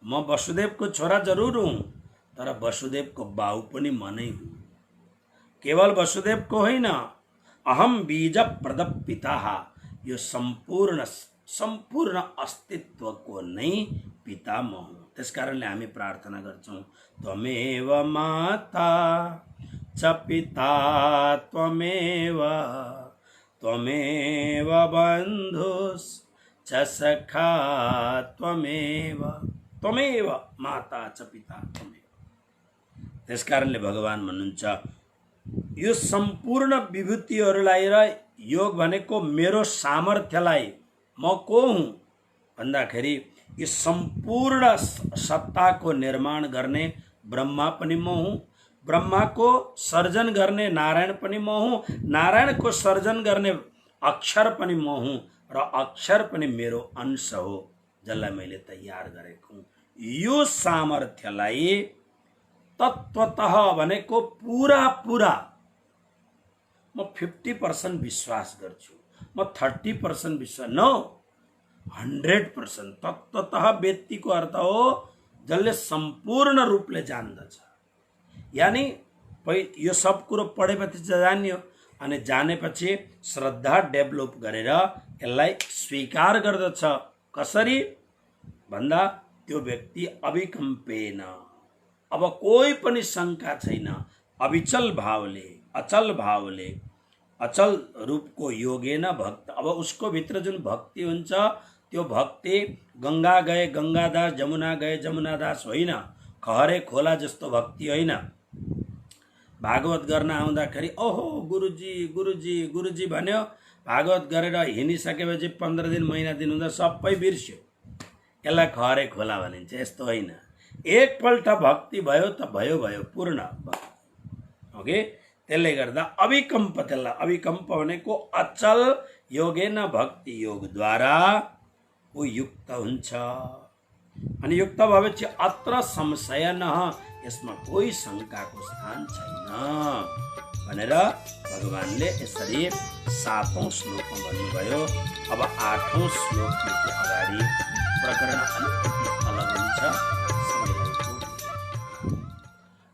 म वसुदेवको छोरा जरुर हुँ, तर वसुदेवको बाउ पनि म नै हुँ। केवल वसुदेवको होइन, अहम बीज प्रदपिता, यो सम्पूर्ण अस्तित्वको नै पिता म हुँ। त्यसकारणले हामी प्रार्थना गर्छौं, त्वमेव माता च पिता त्वमेव, त्वमेव बन्धुश्च सखा त्वमेव, त्वमेव माता च पिता त्वमेव। त्यसकारणले भगवान भन्नुहुन्छ यो सम्पूर्ण विभूतिहरूलाई र योग भनेको मेरो सामर्थ्यलाई म को हुँ भन्दाखेरि यो सम्पूर्ण सत्ताको निर्माण गर्ने ब्रह्मा पनि म हुँ, ब्रह्माको सर्जन गर्ने नारायण पनि म हुँ, नारायणको सर्जन गर्ने अक्षर पनि म हुँ, र अक्षर पनि मेरो अंश हो जसलाई मैले तयार गरेको हुँ। यो सामर्थ्यलाई तत्त्वतः भनेको पूरा म 50% विश्वास गर्छु, म 30% विश्वास, नो 100%। तत्त्वतः व्यक्तिको अर्थ हो जसले सम्पूर्ण रूपले जान्दछ। यानी यो सब कुरो पढेपछि जान्यो, अनि जानेपछि श्रद्धा डेभलप गरेर यसलाई स्वीकार गर्दछ। कसरी भन्दा त्यो व्यक्ति अभिकम्पेन, अब कोही पनि शंका छैन, अविचल भावले, अचल भावले, अचल रूपको योगेन भक्त। अब उसको भित्र जुन भक्ति हुन्छ त्यो भक्ति गंगा गए गंगादास, जमुना गए जमुनादास होइन, खहरे खोला जस्तो भक्ति होइन। भागवत गर्न आउँदाखेरि ओहो गुरुजी गुरुजी गुरुजी भन्यो, भागवत गरेर हिँडिसकेपछि 15 दिन महिना दिन हुँदा सबै बिर्स्यो, यसलाई खहरे खोला भनिन्छ। यस्तो होइन, एकपल्ट भक्ति भयो त भयो भयो, पूर्ण भक्ति। ओके, त्यसले गर्दा अभिकम्प, त्यसलाई अभिकम्प भनेको अचल योगेन भक्ति योगद्वारा ऊ युक्त हुन्छ। अनि युक्त भएपछि अत्र संशय न, यसमा कोही शंकाको स्थान छैन भनेर भगवानले यसरी 7औं श्लोकमा भन्नुभयो। अब 8औं श्लोकदेखि अगाडि प्रकरण अलिकति अलग हुन्छ।